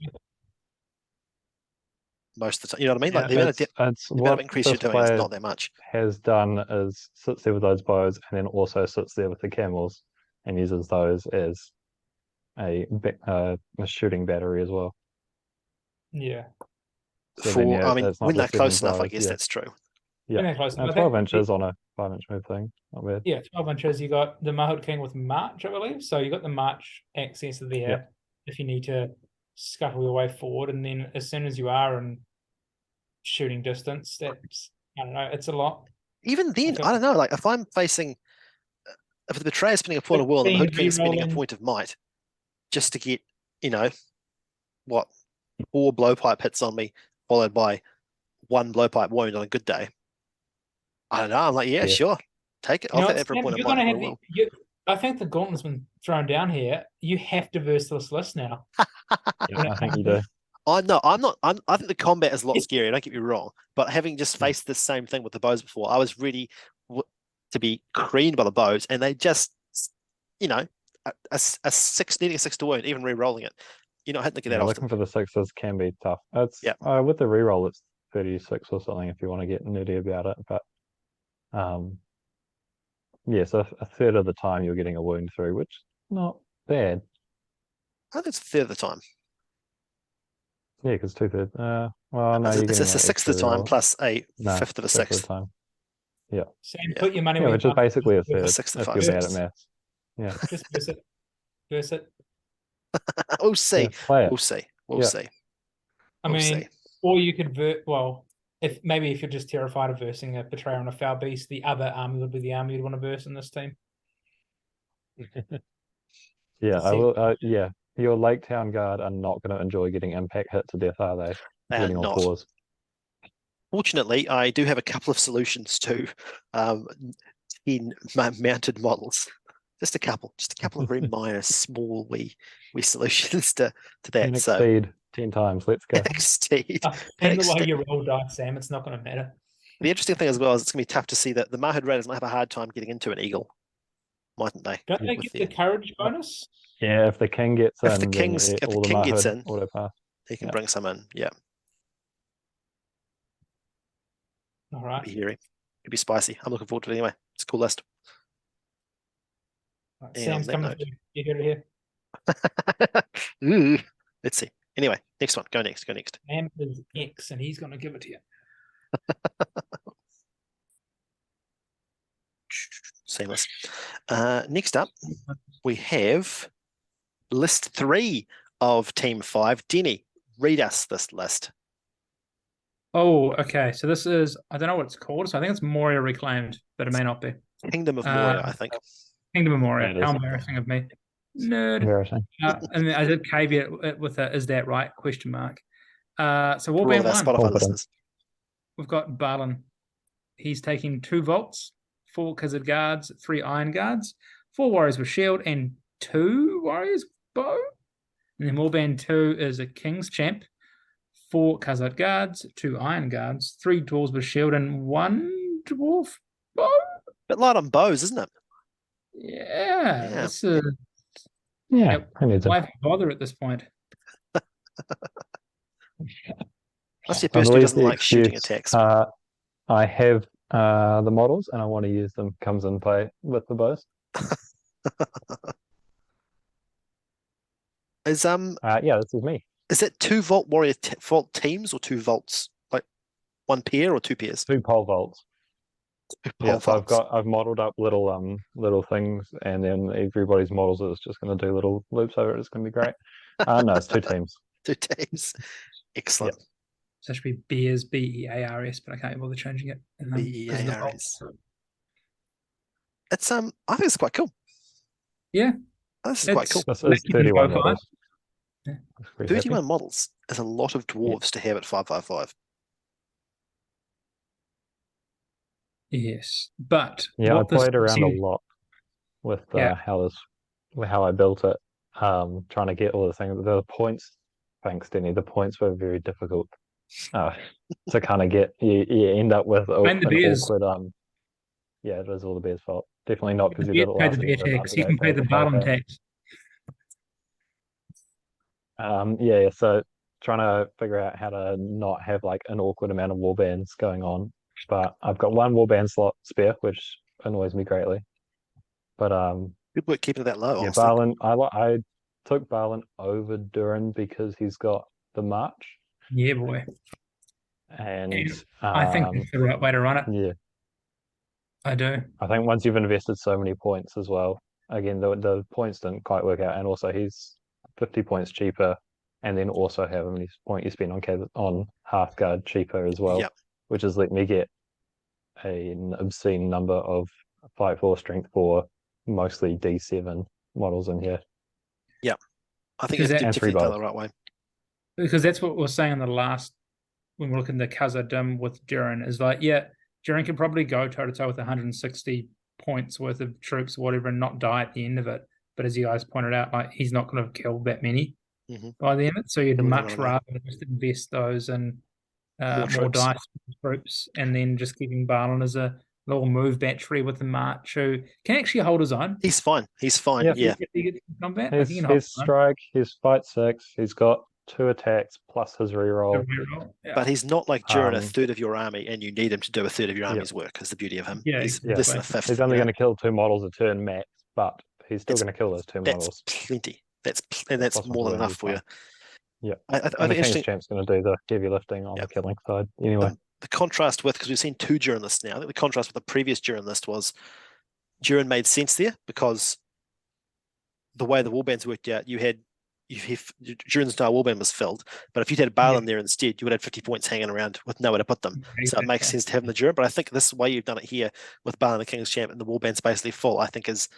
Most of the time, you know what I mean? Yeah, Like the amount it's of increase you're doing is not that much. Has done is sits there with those bows and then also sits there with the camels and uses those as a shooting battery as well. Yeah. So then, I mean, it's not when they're just close 7 enough, I bows, guess that's true. Yeah, they're close enough. 12 inches on a 5-inch move thing. Not bad. Yeah, 12 inches. You got the Mahud King with March, I believe. So you got the March access there if you need to scuttle your way forward. And then as soon as you are in shooting distance, that's, I don't know, it's a lot. Even then, I don't know. Like if I'm facing, if the betrayer is spending a point of will and the Mahud King is spending a point of might, just to get, 4 blowpipe hits on me, followed by 1 blowpipe wound on a good day. I don't know. I'm like, yeah, sure, take it. I'll take that for a point of might. I think the gauntlet's been thrown down here. You have to verse this list now. I think you do. I'm not. I think the combat is a lot scarier. Don't get me wrong, but having just faced the same thing with the bows before, I was ready to be creamed by the bows, and they just, a 6 needing a 6 to wound, even re-rolling it. You're not hitting to get that looking often. for the 6s can be tough. It's with the re-roll, it's 36 or something if you want to get nerdy about it. But so a third of the time you're getting a wound through, which is not bad. I think it's a third of the time. Yeah, because 2/3. Well, no, it's a 1/6 of the time plus a 5th of a 6th of the time. Yeah. Sam, put your money where which is basically a third. 6 to if 5 you're bad at maths. Yeah. Just verse it. Verse it. We'll see. We'll see. We'll see. I mean, or you could if you're just terrified of versing a betrayer on a foul beast, the other army would be the army you'd want to verse in this team. I will. Your Lake Town Guard are not going to enjoy getting impact hit to death, are they? They are not. Pause. Fortunately, I do have a couple of solutions to in my mounted models. Just a couple of very minor, small, wee solutions to that. Exceed 10 times. Let's go. Exceed. And the way you roll dice, Sam, it's not going to matter. The interesting thing as well is it's going to be tough to see that the Mahud Raiders might have a hard time getting into an eagle, mightn't they? Don't they get the courage bonus? Yeah, if the king gets in, if the king gets in, auto pass. He can bring some in. Yeah. All right. It'd be spicy. I'm looking forward to it anyway. It's a cool list. Right, Sam's coming through. You hear it here? Ooh. Let's see. Anyway, next one. Go next. Sam is X, and he's going to give it to you. Seamless. Next up, we have list 3 of Team 5. Denny, read us this list. Oh, okay. So this is, I don't know what it's called. So I think it's Moria Reclaimed, but it may not be. Kingdom of Moria, I think. Kingdom of Moria. How embarrassing of me. Nerd. Embarrassing. And I did caveat it with a, is that right? Question mark. So Warband 1. Spotify listeners. We've got Balin. He's taking 2 Volts, 4 Khazad Guards, 3 Iron Guards, 4 Warriors with Shield, and 2 Warriors with Bow. And then Warband 2 is a King's Champ, 4 Khazad Guards, 2 Iron Guards, 3 Dwarves with Shield, and 1 Dwarf Bow. Bit light on bows, isn't it? Yeah. Why bother at this point? That's your person who doesn't like shooting attacks. I have the models and I want to use them. Comes in play with the bows. This is me. Is it 2 Vault Warrior Vault teams or 2 Vaults? Like 1 pair or 2 pairs? 2 pole vaults. So I've modeled up little things, and then everybody's models is just going to do little loops over it. It's going to be great. No, it's 2 teams. 2 teams. Excellent. Yep. So it should be Bears, BEARS, but I can't bother changing it. BEARS. It's I think it's quite cool. Yeah. Oh, this is quite cool. This is Less than 31 5/5. models. Yeah. Pretty happy. 31 models is a lot of dwarves to have at 555. Yes, but Yeah, I what this played around a gives you- lot with Yeah. how I built it. Trying to get all the things. The points, thanks, Denny. The points were very difficult to kind of get. You end up with Blame the an bears. awkward. Yeah, it was all the bears' fault. Definitely not because The you bears did it pay last the year. bear for a tax. month You ago, can pay so the it's okay. bottom tax. Yeah, so trying to figure out how to not have like an awkward amount of warbands going on. But I've got one warband slot spare, which annoys me greatly. But Good work keeping it that low, yeah, honestly. Balin, I took Balin over Durin because he's got the march, Yeah, boy. and I think that's the right way to run it. yeah, I do. I think once you've invested so many points as well, again the points didn't quite work out, and also he's 50 points cheaper, and then also have how many points you spend on Hearthguard cheaper as well, Yep. which has let me get an obscene number of Fight 4, Strength 4, mostly D7 models in here. I think Because you've that- And three definitely done it bows. the right way. Because that's what we were saying in the last when we're looking at the Khazad-dûm with Durin is like, yeah, Durin could probably go toe to toe with 160 points worth of troops or whatever and not die at the end of it. But as you guys pointed out, like he's not going to kill that many Mhm. by the end of it. So you'd Killing much everyone away. rather just invest those in More more troops. dice troops and then just keeping Balin as a little move battery with the March who can actually hold his own. He's fine. He's fine. Yeah. Yeah. If he gets in combat, like, he His can hold his his own. strike, his fight 6, he's got 2 attacks plus his reroll. Yeah. But he's not like during a Um, third of your army and you need him to do a third of your Yep. army's work, is the beauty of him. Yeah, He's exactly. this and a fifth. He's only you know? going to kill 2 models a turn max, but he's still It's- going to kill those 2 That's models. plenty. And that's more than Possibility enough is for you. fine. Yeah. I And think the King's interesting Champ's going to do the heavy lifting on Yep. the killing side. Anyway, the contrast with, because we've seen 2 during list now. I think the contrast with the previous during list was Durin made sense there because the way the warbands worked out, Durin's entire warband was filled, but if you'd had Balin there instead, you would have 50 points hanging around with nowhere to put them. So it makes sense to have them the Durin. But I think this way you've done it here with Balin the King's Champ and the warband's basically full, I think is,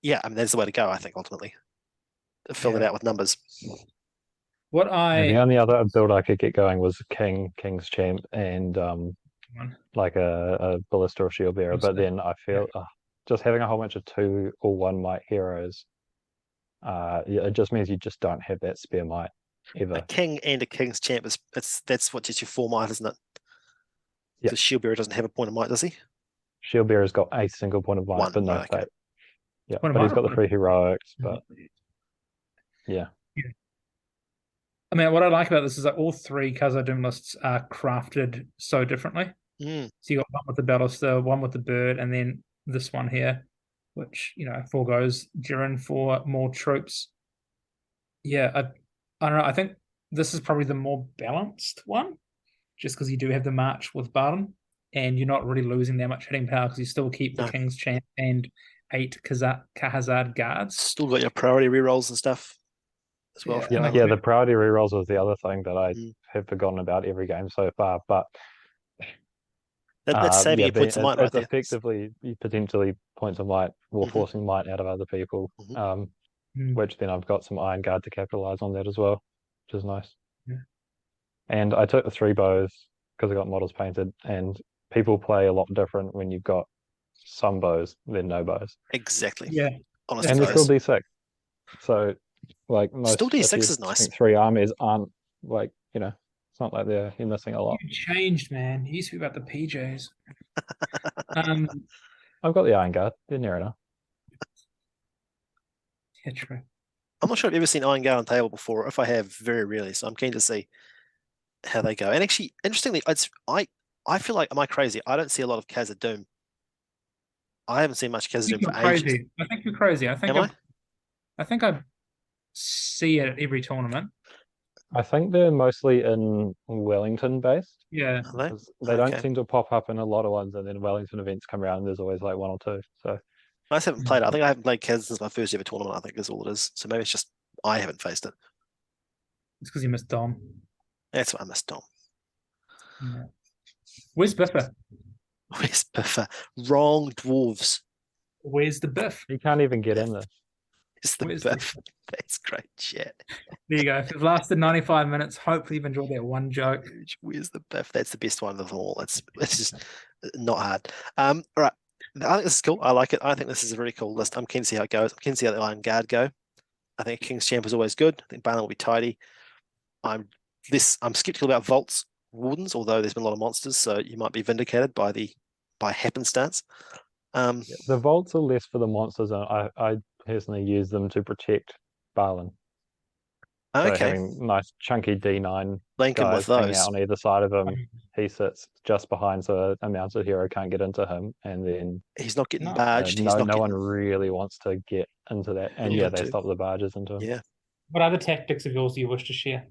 that's the way to go, I think, ultimately. Fill it Yeah. out with numbers. What and the I only other build I could get going was King's Champ and like a Ballista or Shield Bearer. But then I feel just having a whole bunch of 2 or 1 might heroes, it just means you just don't have that spare might A ever. king and a King's Champ that's what gets you 4 might, isn't it? Yeah. Because Shield Bearer doesn't have a point of might, does he? Shield Bearer's got a single point of might, 1, but no right, okay. fate. Yeah, Point of but he's might got or the 3 heroics, but yeah. I mean, what I like about this is that all 3 Khazad-dûm lists are crafted so differently. Mm. So you got one with the Ballista, one with the bird, and then this one here, which foregoes Durin for more troops. Yeah, I don't know. I think this is probably the more balanced one, just because you do have the march with Balin, and you're not really losing that much hitting power because you still keep the No. King's Champ and 8 Khazad guards. Still got your priority rerolls and stuff as well. Yeah. Yeah, the priority rerolls was the other thing that I Mm. have forgotten about every game so far. But That's saving your being- points of might right it's there. effectively potentially points of might or Mhm. forcing might out of other people. Mhm. Which then I've got some Iron Guard to capitalize on that as well, which is nice. Yeah. And I took the 3 bows because I got models painted, and people play a lot different when you've got some bows than no bows. Exactly. Yeah. Honest And to they're still goodness. D6. So like most Still D6 if is you nice. think 3 armies aren't like, it's not like you're missing a lot. You changed, man. It used to be about the PJs. I've got the Iron Guard, they're near enough. Yeah, true. I'm not sure I've ever seen Iron Guard on table before. If I have, very rarely. So I'm keen to see how they go. And actually, interestingly, I feel like, am I crazy? I don't see a lot of Khazad-dûm. I haven't seen much I think Khazad-dûm you're for ages. crazy. I think you're crazy. I think Am I? I think I see it at every tournament. I think they're mostly in Wellington based. Yeah. Are they? 'Cause they don't Okay. seem to pop up in a lot of ones, and then Wellington events come around and there's always like 1 or 2. So I just haven't played it. I think I haven't played Khaz since my first ever tournament, I think is all it is. So maybe it's just I haven't faced it. It's because you missed Dom. That's what I missed, Dom. Yeah. Where's Biffa? Where's Biffa? Wrong dwarves. Where's the Biff? you can't even get in this. Where's the Where's the- biff? That's great chat. There you go. If you've lasted 95 minutes, hopefully you've enjoyed that one joke. Where's the biff? That's the best one of them all. It's just not hard. All right. I think this is cool. I like it. I think this is a really cool list. I'm keen to see how it goes. I'm keen to see how the Iron Guard go. I think King's Champ is always good. I think Balan will be tidy. I'm skeptical about Vault's Wardens, although there's been a lot of monsters, so you might be vindicated by happenstance. The vaults are less for the monsters, and I personally use them to protect Balin. So Okay, having nice chunky D9 link him with guys hanging those. out on either side of him, he sits just behind, so a mounted hero can't get into him, and then He's not getting No. barged. He's not no one getting, really wants to get into that. And Yeah, yeah, they too. stop the barges into him. yeah. What other tactics of yours do you wish to share?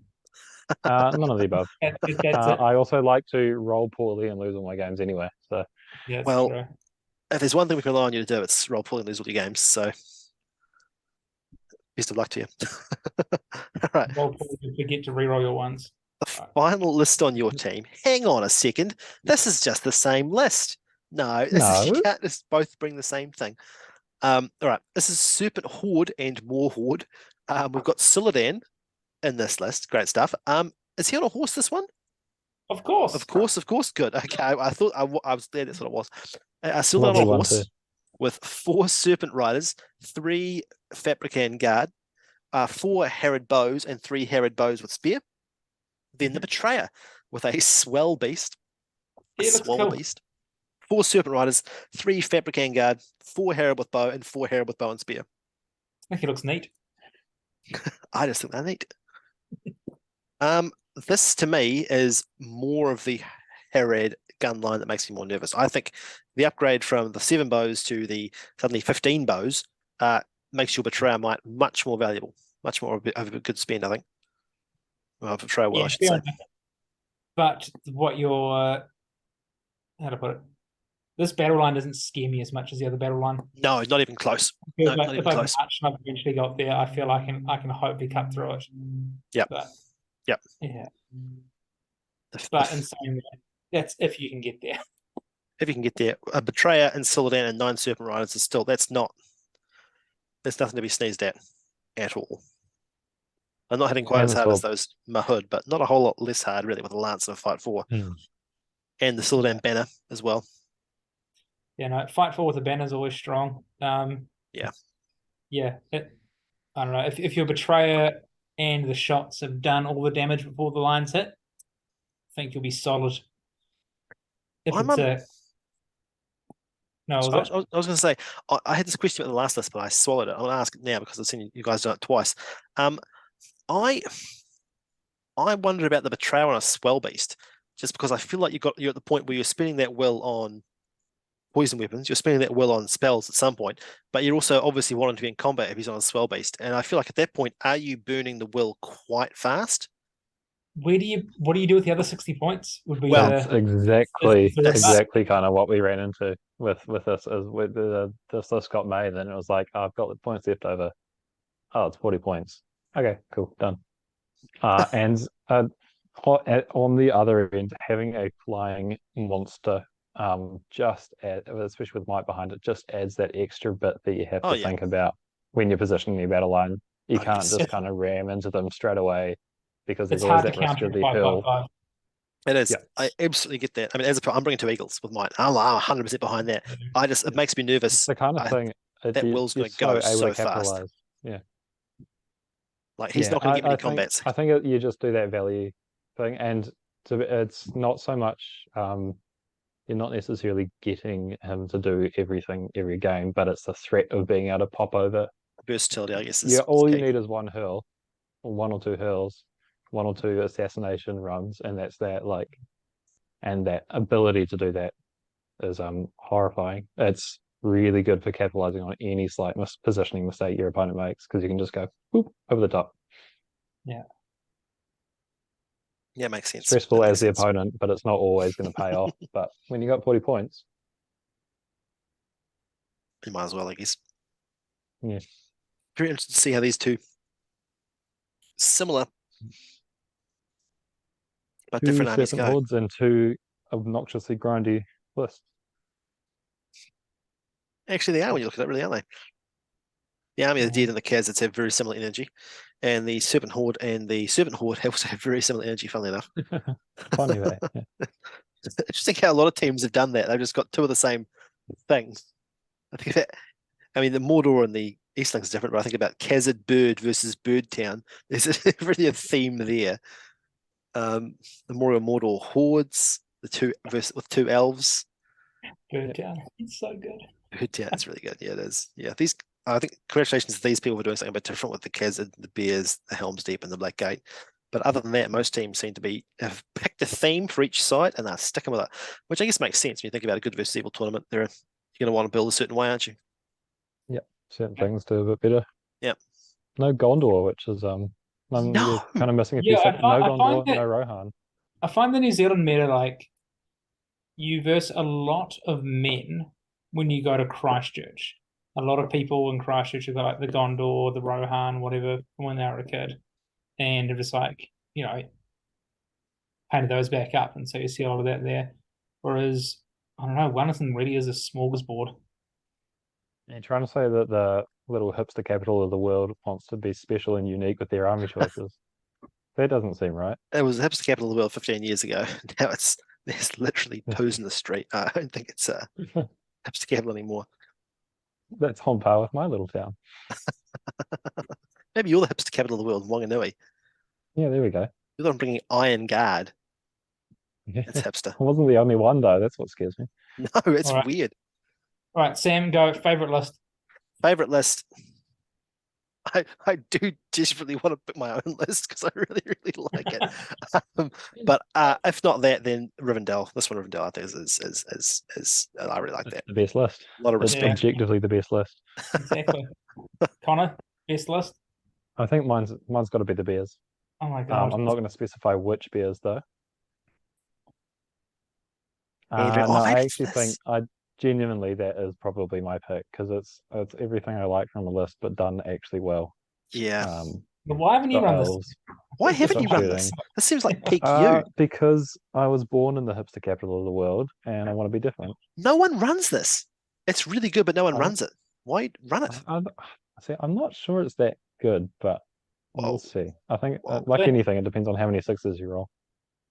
None of the above. That's it. I also like to roll poorly and lose all my games anyway. So Yeah, that's Well, true. If there's one thing we can rely on you to do, it's roll poorly and lose all your games. So best of luck to you. All right. Roll forward and forget to reroll your ones. The final list on your team. Hang on a second. This is just the same list. No, you No. can't just both bring the same thing. All right. This is Serpent Horde and War Horde. We've got Siladan in this list. Great stuff. Is he on a horse this one? Of course. Of course. Good. Okay. I thought I was there. That's what it was. Siladan on Lovely a one horse too. with 4 Serpent Riders, 3 Fabrican Guard, 4 Herod Bows, and 3 Herod Bows with Spear. Then the Betrayer with a Swell Beast. A He looks Swell cool. Beast. 4 Serpent Riders, 3 Fabrican Guard, 4 Herod with Bow, and 4 Herod with Bow and Spear. I think he looks neat. I just think they're neat. This to me is more of the Herod gun line that makes me more nervous. I think the upgrade from the 7 bows to the suddenly 15 bows makes your Betrayer much more valuable, much more of a good spend, I think. Well, Betrayer will, I should fair say. enough. But what you're how to put it? This battle line doesn't scare me as much as the other battle line. No, not even close. I feel No, like not if even I close. march and I've eventually got there, I feel I can hopefully cut through it. Yep. But, Yep. Yeah. If, But in saying that, that's if you can get there. if you can get there, a Betrayer and Siladan and 9 Serpent Riders is still there's nothing to be sneezed at all. I'm not hitting quite And as the hard as sword. those Mahud, but not a whole lot less hard really with a Lance and a Fight 4. And the Siladan banner as well. You know, fight for with a banner is always strong. Yeah. Yeah. I don't know. If your Betrayer and the shots have done all the damage before the lines hit, I think you'll be solid. If I'm, it's a no, I was was, it? I was going to say, I had this question about the last list, but I swallowed it. I'm going to ask it now because I've seen you guys do it twice. I wondered about the Betrayer on a Swell Beast, just because I feel like you're at the point where you're spending that will on poison weapons, you're spending that will on spells at some point, but you're also obviously wanting to be in combat if he's on a Swell Beast. And I feel like at that point, are you burning the will quite fast? What do you do with the other 60 points? Would be Well, That's exactly that's- exactly kind of what we ran into with this as with this list got made, and it was like, I've got the points left over. Oh, it's 40 points. Okay, cool, done. And on the other end, having a flying monster, especially with might behind it, just adds that extra bit that you have Oh, to yeah. think about when you're positioning your battle line. You Oh, can't yes. just kind of ram into them straight away because there's it's always hard to that risk counter of a the 5 hill. 5 5. It is. Yeah. I absolutely get that. I mean, I'm bringing 2 Eagles with mine. I'm 100% behind that. It makes me nervous. It's the kind of thing that will's you're gonna go able so to fast. capitalize. Like he's not going to get many think, combats. I think you just do that value thing, and it's not so much you're not necessarily getting him to do everything every game, but it's the threat of being able to pop over. Versatility, I guess. Yeah, all you key. need is one hurl, or 1 or 2 hurls, 1 or 2 assassination runs, and that's that. And that ability to do that is horrifying. It's really good for capitalizing on any slight positioning mistake your opponent makes, because you can just go whoop, over the top. Yeah, makes sense. Stressful That as makes the sense. opponent, but it's not always going to pay off. But when you got 40 points, You might as well, I guess. Yeah. Very interested to see how these two similar but 2 different armies serpent go. hordes and 2 obnoxiously grindy lists. Actually, they are when you look at it, really, aren't they? The Army of the Dead and the Khazards have very similar energy, and the Serpent Horde and the Serpent Horde also have very similar energy. Funnily enough, Funny that. Yeah. it's interesting how a lot of teams have done that. They've just got two of the same things. I think that. I mean, the Mordor and the Eastlings is different, but I think about Khazad Bird versus Bird Town. There's really a theme there. The Mordor hordes, the two with two elves. Good town. It's so good. Bird Town is really good. Yeah, it is. Yeah, I think congratulations to these people for doing something a bit different with the Khazad, the Bears, the Helm's Deep, and the Black Gate. But other than that, most teams seem to have picked a theme for each side and they're sticking with it, which I guess makes sense when you think about a good versus evil tournament. You're going to want to build a certain way, aren't you? Certain things do a bit better. Yep. No Gondor, which is No. kind of missing a few Yeah, seconds. I No find Gondor, that- no Rohan. I find the New Zealand meta like you verse a lot of men when you go to Christchurch. A lot of people in Christchurch have got like the Gondor, the Rohan, whatever, when they were a kid. And they're just like, painted those back up. And so you see a lot of that there. Whereas, I don't know, one of them really is a smorgasbord. You're trying to say that the little hipster capital of the world wants to be special and unique with their army choices. That doesn't seem right. It was the hipster capital of the world 15 years ago. Now there's literally poos in the street. I don't think it's a hipster capital anymore. That's on par with my little town. Maybe you're the hipster capital of the world, Wanganui. Yeah, there we go. You're the one bringing Iron Guard. Yeah. It's hipster. I wasn't the only one though. That's what scares me. No, it's All right. weird. All right, Sam, go. Favorite list. Favorite list. I do desperately want to pick my own list because I really, really like it. But if not that, then Rivendell. This one, Rivendell, I think is I really like that. The best list. A lot of It's respect. objectively the best list. Exactly. Connor, best list. I think mine's got to be the Bears. Oh my god. I'm not going to specify which Bears though. Andrew, No, I maybe actually think this. genuinely that is probably my pick because it's everything I like from the list, but done actually well. Yeah. But why haven't you got run this? elves. Why haven't you Stop run this? shooting. This seems like peak you. Because I was born in the hipster capital of the world, and I want to be different. No one runs this. It's really good, but no one runs it. Why run it? See, I'm not sure it's that good, but Whoa. we'll see. I think, Whoa. like anything, it depends on how many sixes you roll.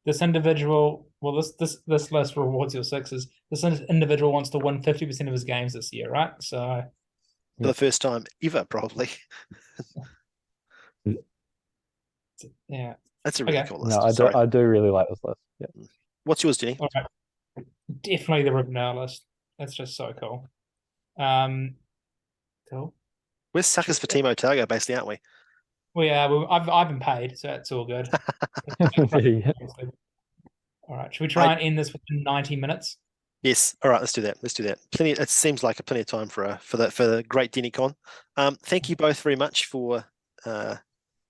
This individual, well, this list rewards your sixes. This individual wants to win 50% of his games this year, right? So For the first time ever, probably. yeah. That's a really Okay. cool list. No, Sorry. I do really like this list. Yeah. What's yours, Jenny? All right. Definitely the Rivendell list. That's just so cool. Cool. We're suckers for Team Otago, basically, aren't we? I've been paid, so it's all good. Yeah. All right. Should we try and end this within 90 minutes? Yes. All right. Let's do that. Plenty. It seems like plenty of time for the great DennyCon. Thank you both very much for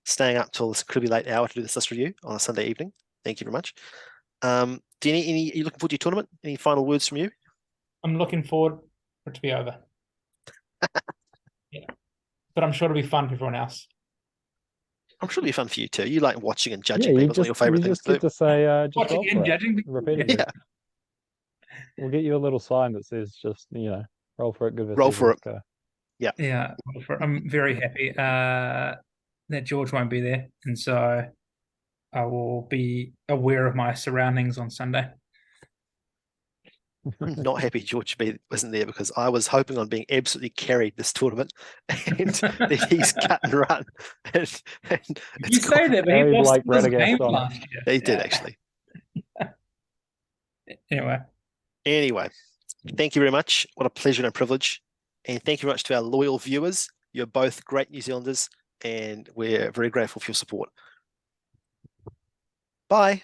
staying up till this incredibly late hour to do this list review on a Sunday evening. Thank you very much. Denny, are you looking forward to your tournament? Any final words from you? I'm looking forward for it to be over. Yeah. But I'm sure it'll be fun for everyone else. I'm sure it'll be fun for you too. You like watching and Yeah, judging you people. It's one of your favorite you things just to get do. to say, just Watching roll and for it judging. repeatedly. Yeah. We'll get you a little sign that says just, roll for it, good versus Roll for evil, it. go. Yeah. I'm very happy that George won't be there. And so I will be aware of my surroundings on Sunday. I'm not happy George wasn't there because I was hoping on being absolutely carried this tournament, and then he's cut and run. And You say that, but he Very lost like his Radagast game on. last year. They did Yeah. actually. Anyway, Thank you very much. What a pleasure and a privilege. And thank you very much to our loyal viewers. You're both great New Zealanders, and we're very grateful for your support. Bye.